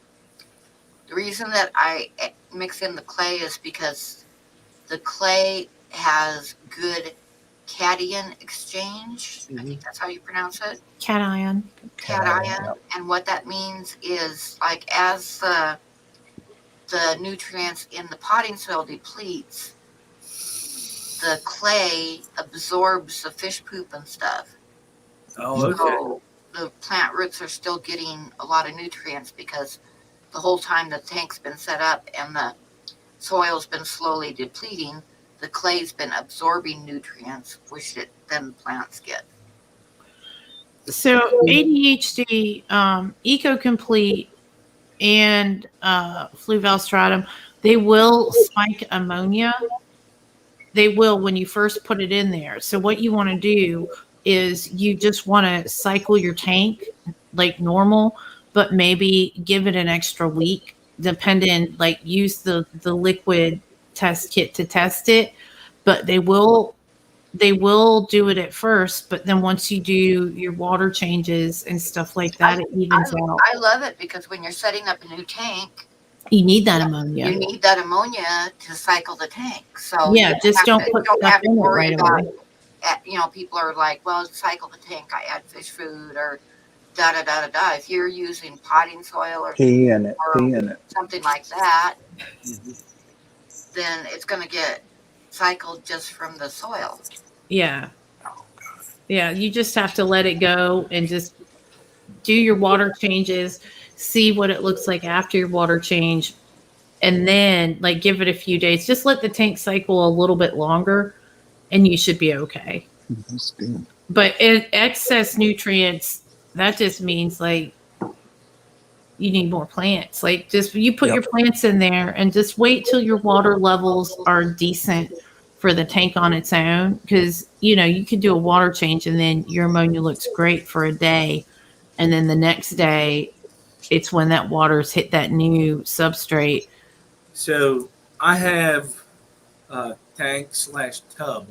The reason that I mix in the clay is because the clay has good cation exchange. I think that's how you pronounce it. Cation. Cation. Yep. And what that means is, like, as the nutrients in the potting soil depletes, the clay absorbs the fish poop and stuff. Oh, okay. So the plant roots are still getting a lot of nutrients because the whole time the tank's been set up and the soil's been slowly depleting, the clay's been absorbing nutrients, which then the plants get. So ADHD, EcoComplete, and Fluvalstratum, they will spike ammonia. They will when you first put it in there. So what you want to do is you just want to cycle your tank like normal, but maybe give it an extra week, depending, like use the liquid test kit to test it. But they will do it at first, but then once you do your water changes and stuff like that, it evens out. I love it because when you're setting up a new tank, You need that ammonia. you need that ammonia to cycle the tank. So Yeah, just don't you put don't stuff have to in it worry right about away. people are like, well, cycle the tank, I add fish food or da da da da da. If you're using potting soil or Pee in it. something like that, then it's going to get cycled just from the soil. Yeah. Yeah, you just have to let it go and just do your water changes, see what it looks like after your water change, and then like give it a few days. Just let the tank cycle a little bit longer and you should be okay. That's good. But in excess nutrients, that just means like you need more plants. Like just you put your plants in there and just wait till your water levels are decent for the tank on its own. Because you could do a water change and then your ammonia looks great for a day, and then the next day it's when that water's hit that new substrate. So I have a tank/tub,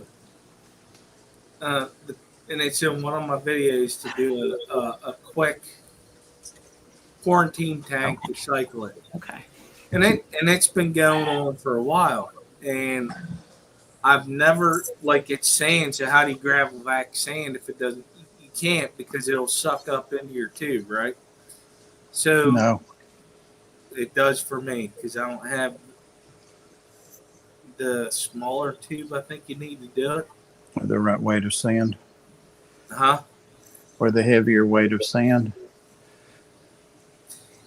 and it's in one of my videos to do a quick quarantine tank to cycle it. Okay. And it's been going on for a while. And I've never, like, it's sand. So how do you gravel vac sand if it doesn't? You can't, because it'll suck up into your tube, right? So No, it does for me because I don't have the smaller tube. I think you need to do it. the right weight of sand Huh? or the heavier weight of sand.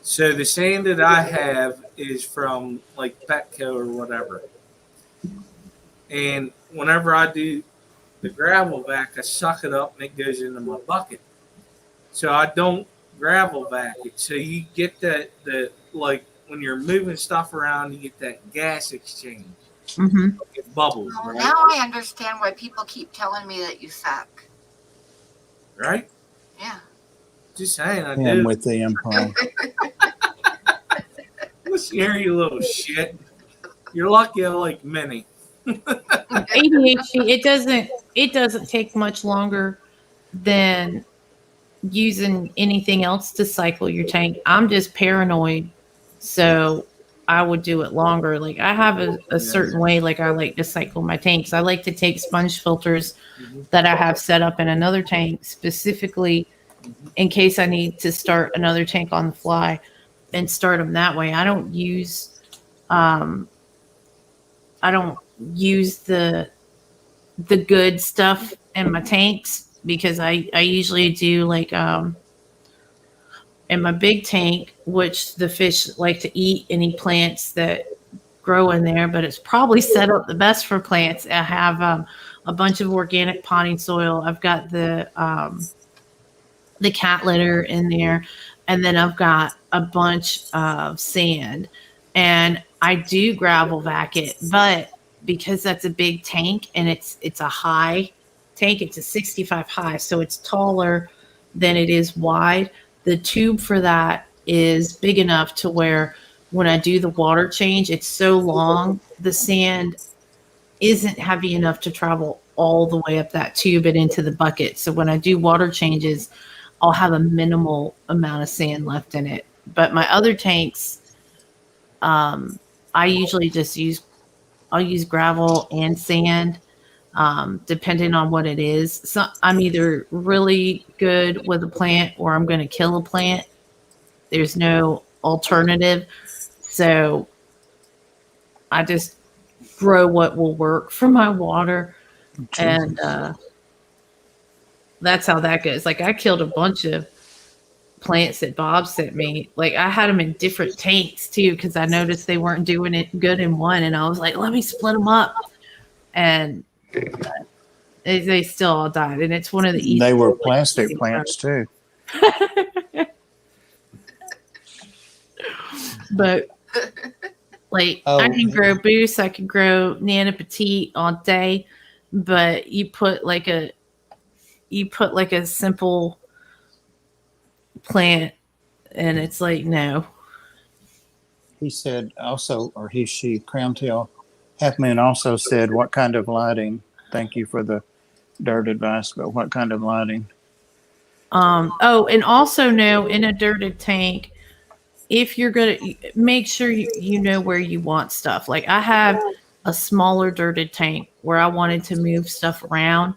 So the sand that I have is from like Petco or whatever. And whenever I do the gravel vac, I suck it up and it goes into my bucket. So I don't gravel vac it. So you get that like when you're moving stuff around, you get that gas exchange. Mm-hmm. It bubbles, Oh, right? now I understand why people keep telling me that you suck. Right? Yeah. Just saying, I And do. with the improv. Listen here, you little shit. You're lucky I like mini. ADHD, it doesn't take much longer than using anything else to cycle your tank. I'm just paranoid, so I would do it longer. Like I have a certain way like I like to cycle my tanks. I like to take sponge filters Mhm. that I have set up in another tank specifically in case I need to start another tank on the fly and start them that way. Um I don't use the good stuff in my tanks because I usually do like in my big tank, which the fish like to eat any plants that grow in there, but it's probably set up the best for plants. I have a bunch of organic potting soil. I've got the cat litter in there, and then I've got a bunch of sand, and I do gravel vac it, but because that's a big tank and it's a high tank, it's a 65 high, so it's taller than it is wide. The tube for that is big enough to where when I do the water change, it's so long, the sand isn't heavy enough to travel all the way up that tube and into the bucket. So when I do water changes, I'll have a minimal amount of sand left in it. But my other tanks, I usually I'll use gravel and sand, depending on what it is. So I'm either really good with a plant or I'm going to kill a plant. There's no alternative. So I just grow what will work for my water. And that's how that goes. Like I killed a bunch of plants that Bob sent me. Like I had them in different tanks too because I noticed they weren't doing it good in one, and I was like, let me split them up, and they still all died. And it's one of the easiest. They were plastic plants too. But like I can grow Boost, I can grow Nana Petite all day, but you put like a simple plant and it's like no. He said also, or she, Crown Tail Half Moon also said, what kind of lighting? Thank you for the dirt advice, but what kind of lighting? Oh, and also know in a dirted tank, if you're gonna make sure you know where you want stuff. Like I have a smaller dirted tank where I wanted to move stuff around,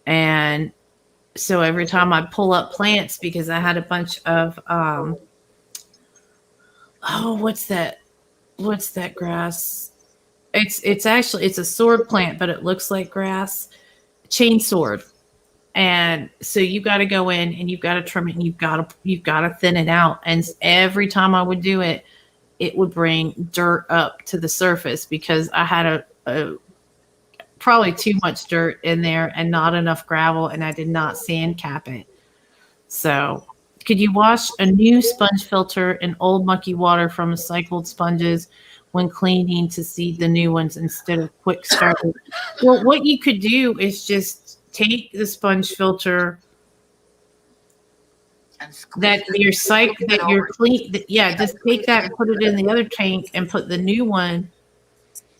and so every time I pull up plants because I had a bunch of what's that grass? It's actually it's a sword plant, but it looks like grass. Chain sword. And so you got to go in and you've got to trim it and you've got to thin it out. And every time I would do it, it would bring dirt up to the surface because I had a probably too much dirt in there and not enough gravel, and I did not sand cap it. So could you wash a new sponge filter in old mucky water from recycled sponges when cleaning to seed the new ones instead of quick starting? Well, what you could do is just take the sponge filter that you're clean. Yeah, just take that and put it in the other tank and put the new one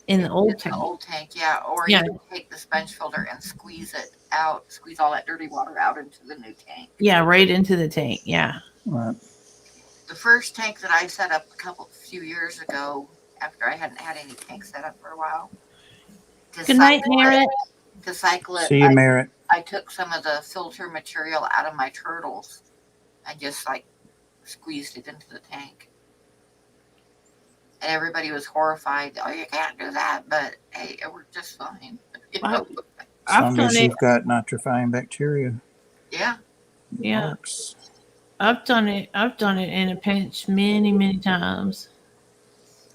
in the old tank. The old tank, yeah. Or Yeah. you can take the sponge filter and squeeze it out, squeeze all that dirty water out into the new tank. Yeah, right into the tank. Yeah. Right. The first tank that I set up few years ago, after I hadn't had any tanks set up for a while, Good night, Merritt. To cycle it, See you, Merritt. I took some of the filter material out of my turtles and just like squeezed it into the tank. And everybody was horrified. Oh, you can't do that. But hey, it worked just fine. You know? As I've long done as it. you've got nitrifying bacteria, Yeah. it Yeah. works. I've done it. I've done it in a pinch many, many times.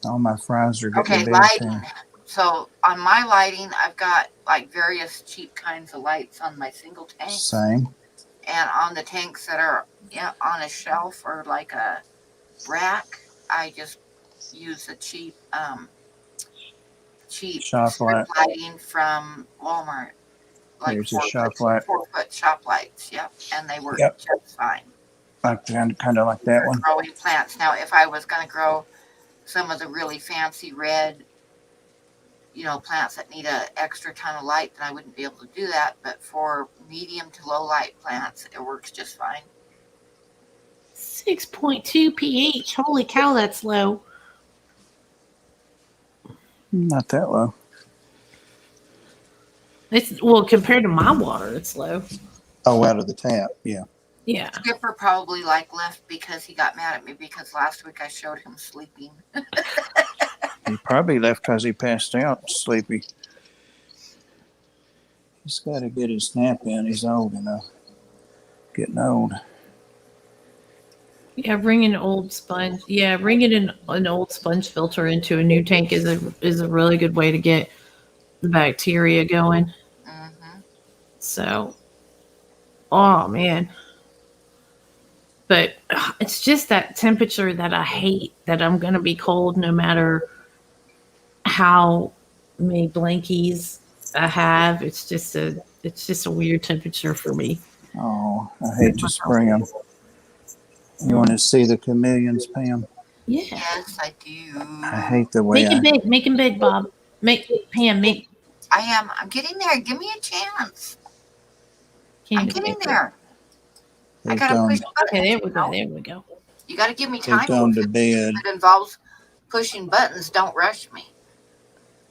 All my fries are getting Okay, a big lighting. thing. So on my lighting, I've got like various cheap kinds of lights on my single tanks. Same. And on the tanks that are on a shelf or like a rack, I just use a cheap Shop strip light. lighting from Walmart. Like There's a shop light. 4-foot shop lights. Yep. And they work Yep. just fine. Like kind of like that For one. growing plants. Now, if I was going to grow some of the really fancy red, plants that need an extra ton of light, then I wouldn't be able to do that. But for medium to low light plants, it works just fine. 6.2 pH. Holy cow, that's low. Not that low. It's compared to my water, it's low. Oh, out of the tap. Yeah. Yeah. Skipper probably left because he got mad at me because last week I showed him sleeping. He probably left because he passed out sleepy. He's got to get his nap in. He's old enough. Getting old. Yeah, bring an old sponge. Yeah, bringing an old sponge filter into a new tank is a really good way to get the bacteria going. Mm-hmm. So, oh man. But it's just that temperature that I hate, that I'm going to be cold no matter how many blankies I have. It's just a weird temperature for me. Oh, I hate to spray them. You want to see the chameleons, Pam? Yeah. Yes, I do. I hate the way Make it big, Bob. Pam. I am. I'm getting there. Give me a chance. I'm getting there. I gotta push buttons. Okay, there we go. You gotta give me They've time. gone to bed. If it involves pushing buttons, don't rush me.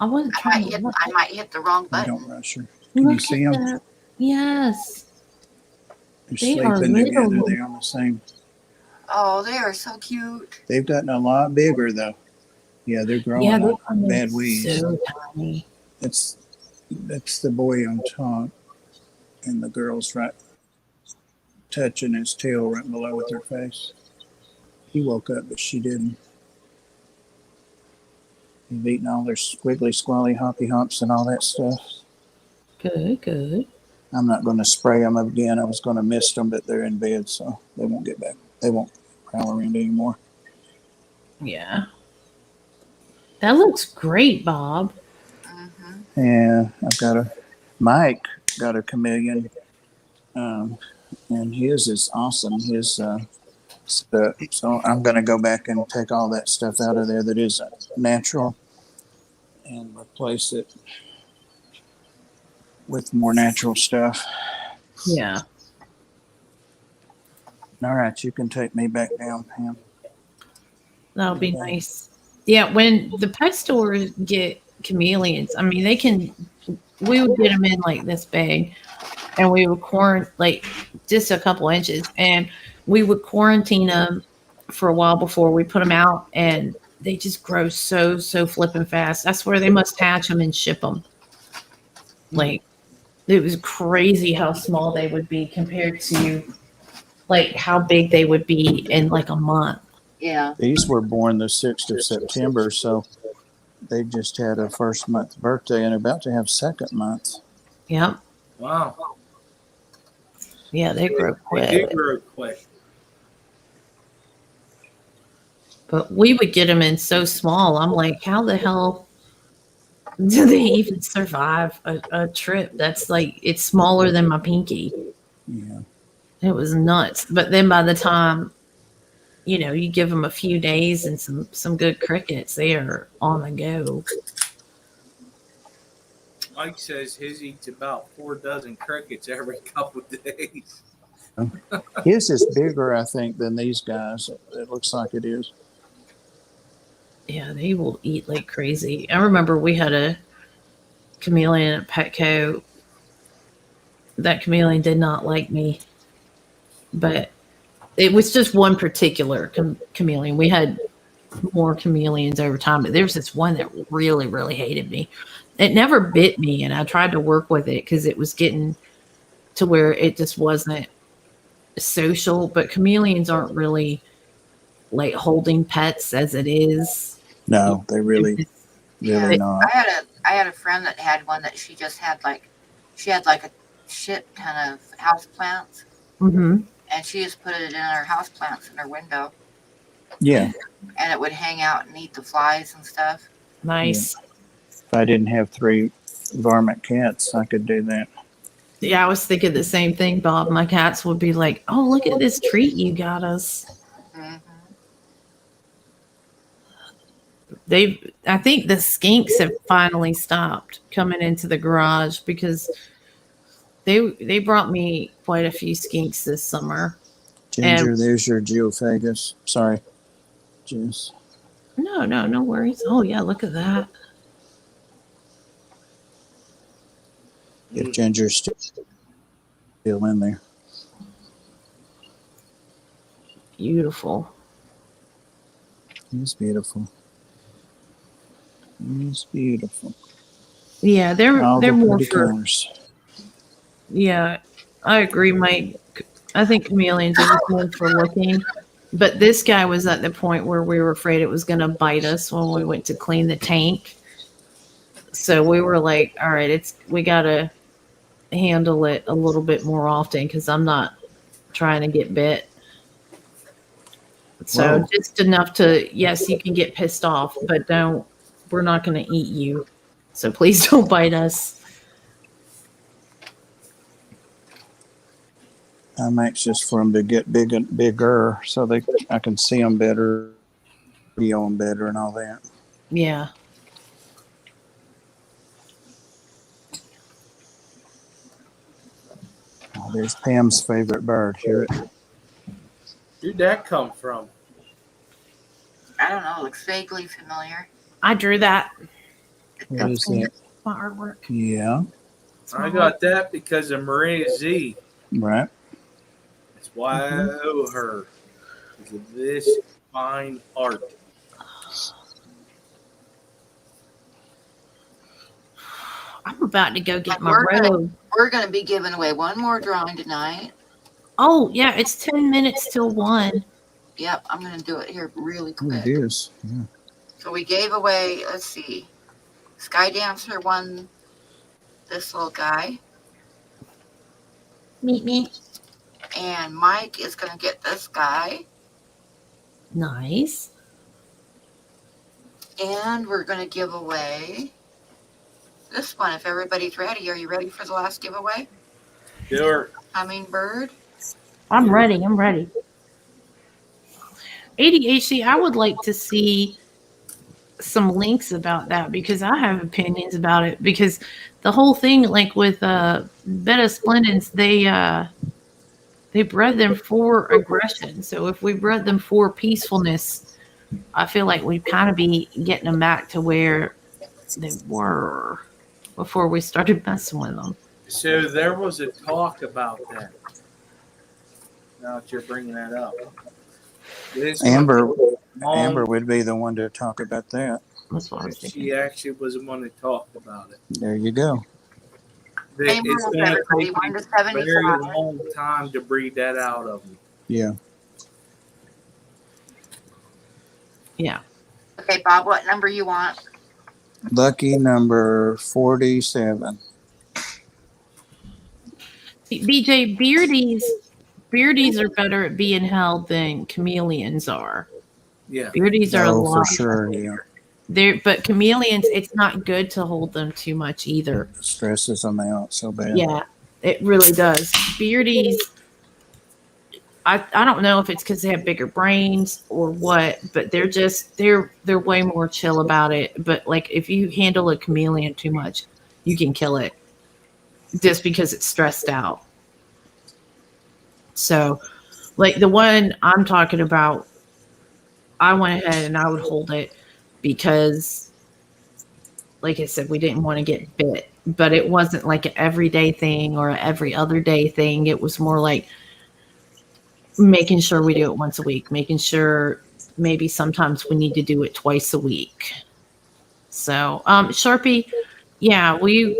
I wasn't trying to look. I might hit the wrong You button. don't rush her. Can you see them? That. Yes. They're They are sleeping together. little. They're on the same. Oh, they are so cute. They've gotten a lot bigger, though. Yeah, they're growing Yeah, they're like bad weeds. so tiny. That's the boy on top, and the girl's right touching his tail right below with her face. He woke up, but she didn't. He's eating all their squiggly, squally, hoppy hops and all that stuff. Good. I'm not going to spray them again. I was going to mist them, but they're in bed, so they won't get back. They won't prowl around anymore. Yeah. That looks great, Bob. Mm-hmm. Yeah, Mike got a chameleon, and his is awesome. His stuff. So I'm going to go back and take all that stuff out of there that isn't natural and replace it with more natural stuff. Yeah. All right, you can take me back down, Pam. That'll be nice. Yeah, when the pet stores get chameleons, I mean, we would get them in like this big, and we would like just a couple inches, and we would quarantine them for a while before we put them out, and they just grow so flipping fast. That's where they must hatch them and ship them. Like, it was crazy how small they would be compared to like how big they would be in like a month. Yeah. These were born the 6th of September, so they just had a first month birthday and about to have second month. Yep. Wow. Yeah, they grow quick. They do grow quick. But we would get them in so small. I'm like, how the hell do they even survive a trip that's like, it's smaller than my pinky? Yeah. It was nuts. But then by the time, you give them a few days and some good crickets, they are on the go. Mike says his eats about 4 dozen crickets every couple of days. His is bigger, I think, than these guys. It looks like it is. Yeah, they will eat like crazy. I remember we had chameleon at Petco. That chameleon did not like me, but it was just one particular chameleon. We had more chameleons over time, but there was this one that really, really hated me. It never bit me, and I tried to work with it because it was getting to where it just wasn't social. But chameleons aren't really like holding pets as it is. No, they really, really Yeah. not. I had a friend that had one that she just had like a shit ton of house plants, Mm-hmm. and she just put it in her house plants in her window, Yeah. and it would hang out and eat the flies and stuff. Nice. If I didn't have 3 varmint cats, I could do that. Yeah, I was thinking the same thing, Bob. My cats would be like, "Oh, look at this treat you got us." Hmm. I think the skinks have finally stopped coming into the garage because they brought me quite a few skinks this summer. Ginger, there's your geophagus. Sorry, Jess. No worries. Oh yeah, look at that. If Ginger's still in there. Beautiful. He's beautiful. He's beautiful. Yeah, All they're the more pretty for. colors. Yeah, I agree, Mike. I think chameleons are just more for looking. But this guy was at the point where we were afraid it was going to bite us when we went to clean the tank. So we were like, all right, we got to handle it a little bit more often because I'm not trying to get bit. So Whoa. just enough to, yes, you can get pissed off, but we're not going to eat you. So please don't bite us. I'm anxious for them to get bigger so I can see them better, video them better, and all that. Yeah. Oh, there's Pam's favorite bird. Hear it? Where'd that come from? I don't know. It looks vaguely familiar. I drew that. What is that? My artwork. Yeah, I got that because of Maria Z. right. That's why I owe her. Because of this fine art. I'm about to go get And my robe. We're gonna be giving away one more drawing tonight. Oh, yeah, it's 10 minutes till 1. Yep, I'm gonna do it here really Oh, quick. it is. Yeah. So we gave away, let's see, Sky Dancer won this little guy, Meet me. and Mike is gonna get this guy, Nice. and we're gonna give away this one. If everybody's ready, are you ready for the last giveaway? Sure. Hummingbird. I'm ready. ADHD, I would like to see some links about that because I have opinions about it. Because the whole thing, like with Beta Splendens, they bred them for aggression. So if we bred them for peacefulness, I feel like we'd kind of be getting them back to where they were before we started messing with them. So there was a talk about that. Now that you're bringing that up. Amber Amber, would be the one to talk about that. That's what I was thinking. she actually was the one that talked about it. There you go. That Same it's rules, going to everybody, take 1 to a very 75. long time to breed that out of them. Yeah. Yeah. Okay, Bob, what number you want? Lucky number 47. BJ, beardies are better at being held than chameleons are. Yeah. Beardies are a Oh, lot. for sure. Yeah. But chameleons, it's not good to hold them too much either. Stresses them out so bad. Yeah, it really does. Beardies, I don't know if it's because they have bigger brains or what, but they're way more chill about it. But like if you handle a chameleon too much, you can kill it just because it's stressed out. So like the one I'm talking about, I went ahead and I would hold it because like I said, we didn't want to get bit, but it wasn't like an everyday thing or every other day thing. It was more like making sure we do it once a week, making sure maybe sometimes we need to do it twice a week. So, Sharpie, yeah, we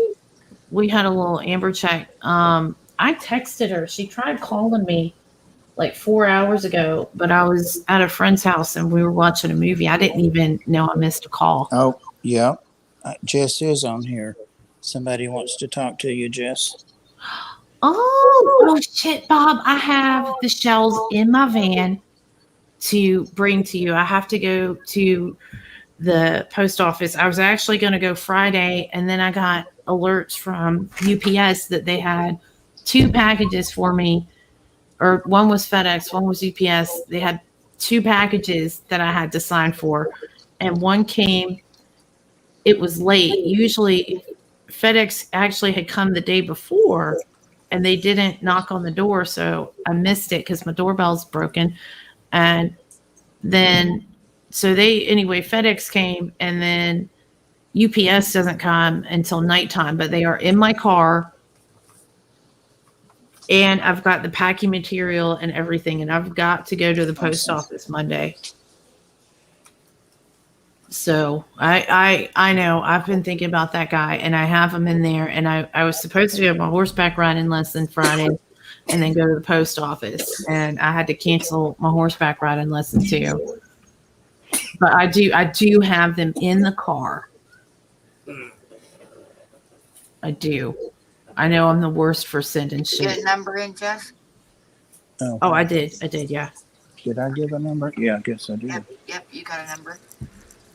had a little Amber check. I texted her. She tried calling me like 4 hours ago, but I was at a friend's house and we were watching a movie. I didn't even know I missed a call. Oh, yeah. Jess is on here. Somebody wants to talk to you, Jess. Oh shit, Bob. I have the shells in my van to bring to you. I have to go to the post office. I was actually going to go Friday, and then I got alerts from UPS that they had 2 packages for me, or one was FedEx, one was UPS. They had 2 packages that I had to sign for, and one came. It was late. Usually, FedEx actually had come the day before, and they didn't knock on the door, so I missed it because my doorbell's broken. And then, so FedEx came, and then UPS doesn't come until nighttime, but they are in my car, and I've got the packing material and everything, and I've got to go to the post office Monday. So I know I've been thinking about that guy, and I have him in there, and I was supposed to go my horseback riding lesson Friday and then go to the post office, and I had to cancel my horseback riding lesson too. But I do have them in the car. I do. I know I'm the worst for sending Get shit. a number in, Jess? Oh, I did, yeah. Did I give a number? Yeah, I guess I did. Yep, you got a number.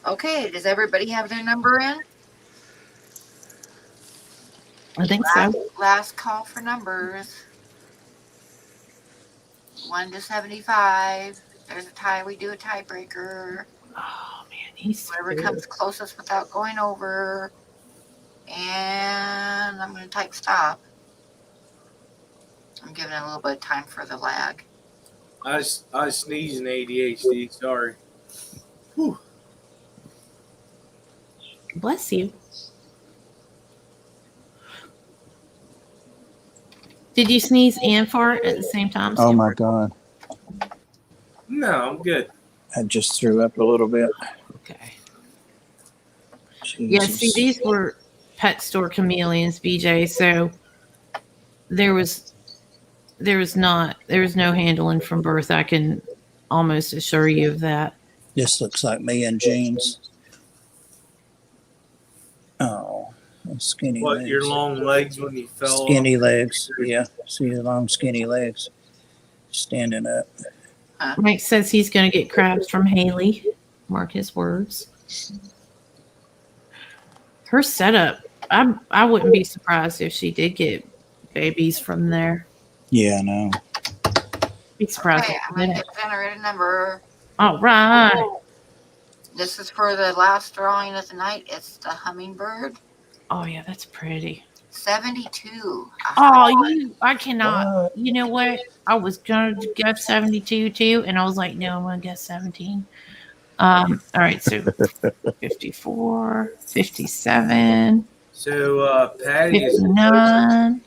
Okay, does everybody have their number in? I think so. Last call for numbers. 1 to 75. There's a tie. We do a tiebreaker. Oh man, he's Whoever comes closest without going over. And I'm going to type stop. I'm giving it a little bit of time for the lag. I sneeze in ADHD. Sorry. Whew. Bless you. Did you sneeze and fart at the same time? Oh my God. No, I'm good. I just threw up a little bit. Okay. Jesus. Yeah, see, these were pet store chameleons, BJ. So there was no handling from birth. I can almost assure you of that. This looks like me in jeans. Oh, skinny What, legs. your long legs when you fell Skinny off? legs. Yeah. See the long, skinny legs. Standing up. Mike says he's going to get crabs from Haley. Mark his words. Her setup, I wouldn't be surprised if she did get babies from there. Yeah, I know. Be surprised. Okay, I'm going to generate a number. All right. This is for the last drawing of the night. It's the hummingbird. Oh yeah, that's pretty. 72. Oh, I cannot. What? You know what? I was gonna guess 72 too, and I was like, no, I'm gonna guess 17. All right, so 54, 57, So Patty is 59.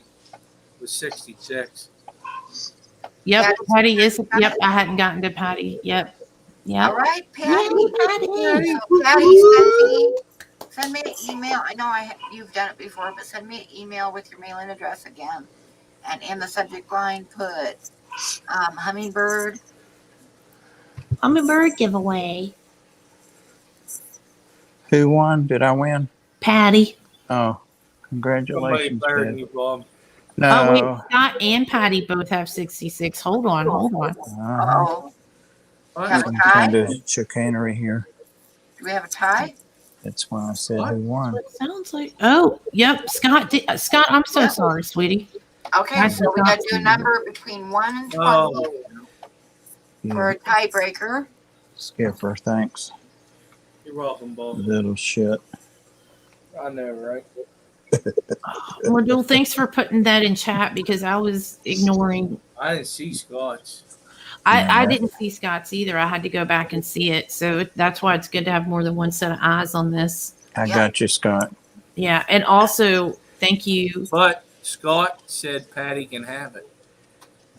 with 66. Yep, Patty is. Yep, I hadn't gotten to Patty. Yep. All right, Patty. Yay, Patty. So Patty, send me an email. I know you've done it before, but send me an email with your mailing address again. And in the subject line, put hummingbird. Hummingbird giveaway. Who won? Did I win? Patty. Oh, Somebody congratulations, better than Dad. you, Bob. Oh, wait, No. Scott and Patty both have 66. Hold on. Oh, What? have a Some tie? kind of chicanery here. Do we have a tie? That's why I said who won. What sounds like? Oh, yep. Scott, Scott, I'm so sorry, sweetie. Okay, so we got to do a number between 1 and 20 Oh, for a tiebreaker. Skipper, thanks. you're welcome, Bob. Little shit. I know, right? Well, thanks for putting that in chat because I was ignoring. I didn't see Scott's. I didn't see Scott's either. I had to go back and see it. So that's why it's good to have more than one set of eyes on this. I Yeah. got you, Scott. Yeah, and also thank you. But Scott said Patty can have it.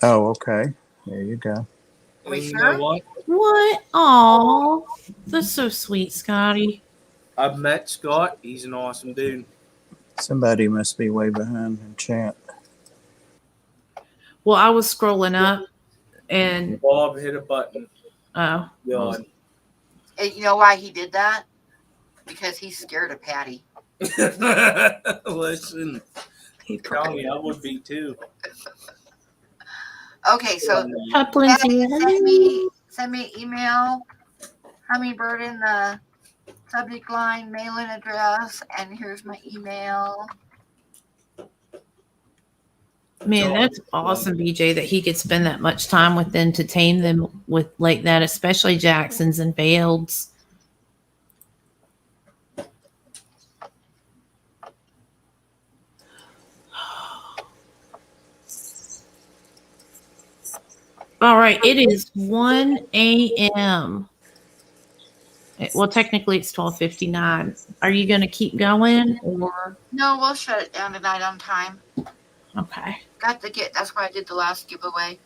Oh, okay. There you go. We And you know sure? what? What? Aw, that's so sweet, Scotty. I've met Scott. He's an awesome dude. Somebody must be way behind in chat. Well, I was scrolling up and Bob hit a button. oh, God. And you know why he did that? Because he's scared of Patty. Listen, he tell me, I would be too. Okay, so Up, Lindsay. Patty, send me email, hummingbird in the subject line, mail-in address, and here's my email. Man, that's awesome, BJ, that he could spend that much time with them to tame them with like that, especially Jacksons and Fields. All right, it is 1 a.m. Well, technically it's 12:59. Are you going to keep going or No, we'll shut it down tonight on time. okay? That's why I did the last giveaway.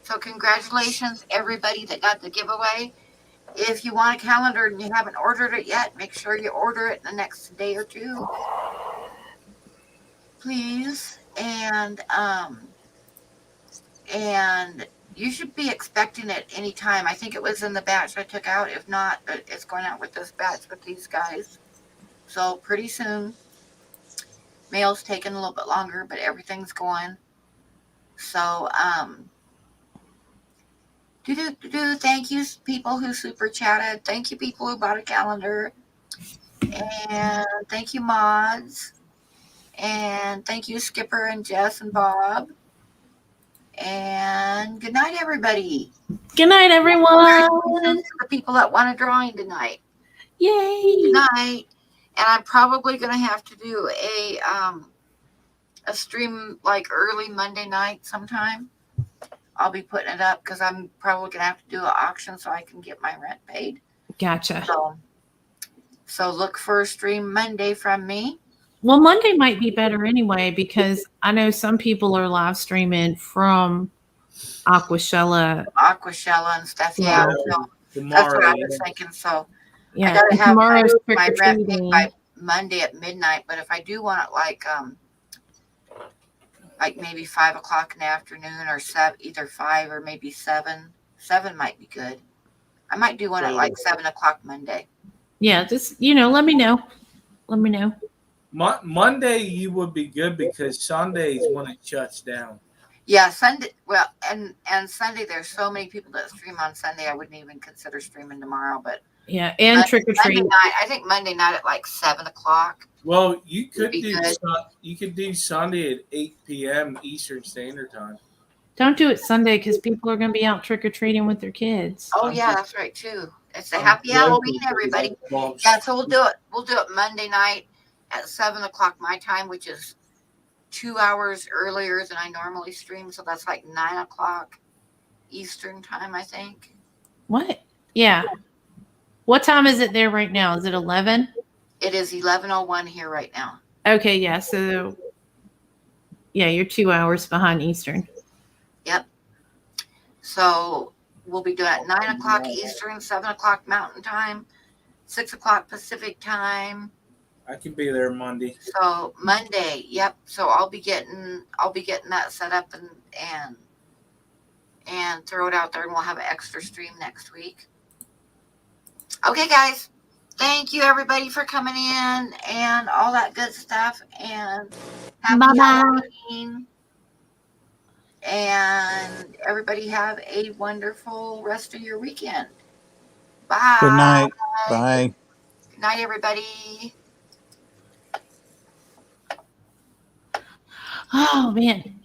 So congratulations, everybody that got the giveaway. If you want a calendar and you haven't ordered it yet, make sure you order it in the next day or two, please. And you should be expecting it anytime. I think it was in the batch I took out. If not, it's going out with this batch with these guys. So pretty soon. Mail's taking a little bit longer, but everything's going. So, thank you, people who super chatted. Thank you, people who bought a calendar. And thank you, mods. And thank you, Skipper and Jess and Bob. And good night, everybody. Good night, everyone. Congratulations to the people that won a drawing tonight. Yay! Good night. And I'm probably going to have to do a stream like early Monday night sometime. I'll be putting it up because I'm probably going to have to do an auction so I can get my rent paid. Gotcha. So look for a stream Monday from me. Well, Monday might be better anyway because I know some people are live streaming from Aquashella. And stuff. Yeah. So that's what I was thinking. So Yeah, I got to have tomorrow's my rent paid trick-or-treating. by Monday at midnight. But if I do want it like maybe 5 o'clock in the afternoon or either 5 or maybe 7. 7 might be good. I might do one at like 7 o'clock Monday. Yeah, just let me know. Let me know. Monday you would be good because Sunday is when it shuts down. Yeah, Sunday. Well, and Sunday there's so many people that stream on Sunday. I wouldn't even consider streaming tomorrow. But yeah, and trick or treat. I think Monday night at like 7 o'clock. Well, you could do Sunday at 8 p.m. Eastern Standard Time. Don't do it Sunday because people are going to be out trick or treating with their kids. Oh yeah, that's right too. It's a happy Halloween, everybody. Yeah, so we'll do it. We'll do it Monday night at 7 o'clock my time, which is 2 hours earlier than I normally stream. So that's like 9 o'clock Eastern time, I think. What? Yeah. What time is it there right now? Is it 11? It is 11:01 here right now. Okay, yeah. So, yeah, you're 2 hours behind Eastern. Yep. So we'll be doing it at 9 o'clock Eastern, 7 o'clock Mountain Time, 6 o'clock Pacific Time. I can be there Monday. So Monday, yep. So I'll be getting that set up and throw it out there, and we'll have an extra stream next week. Okay, guys. Thank you, everybody, for coming in and all that good stuff. And happy Halloween. And everybody have a wonderful rest of your weekend. Bye. Good night. Bye. Good night, everybody. Oh, man.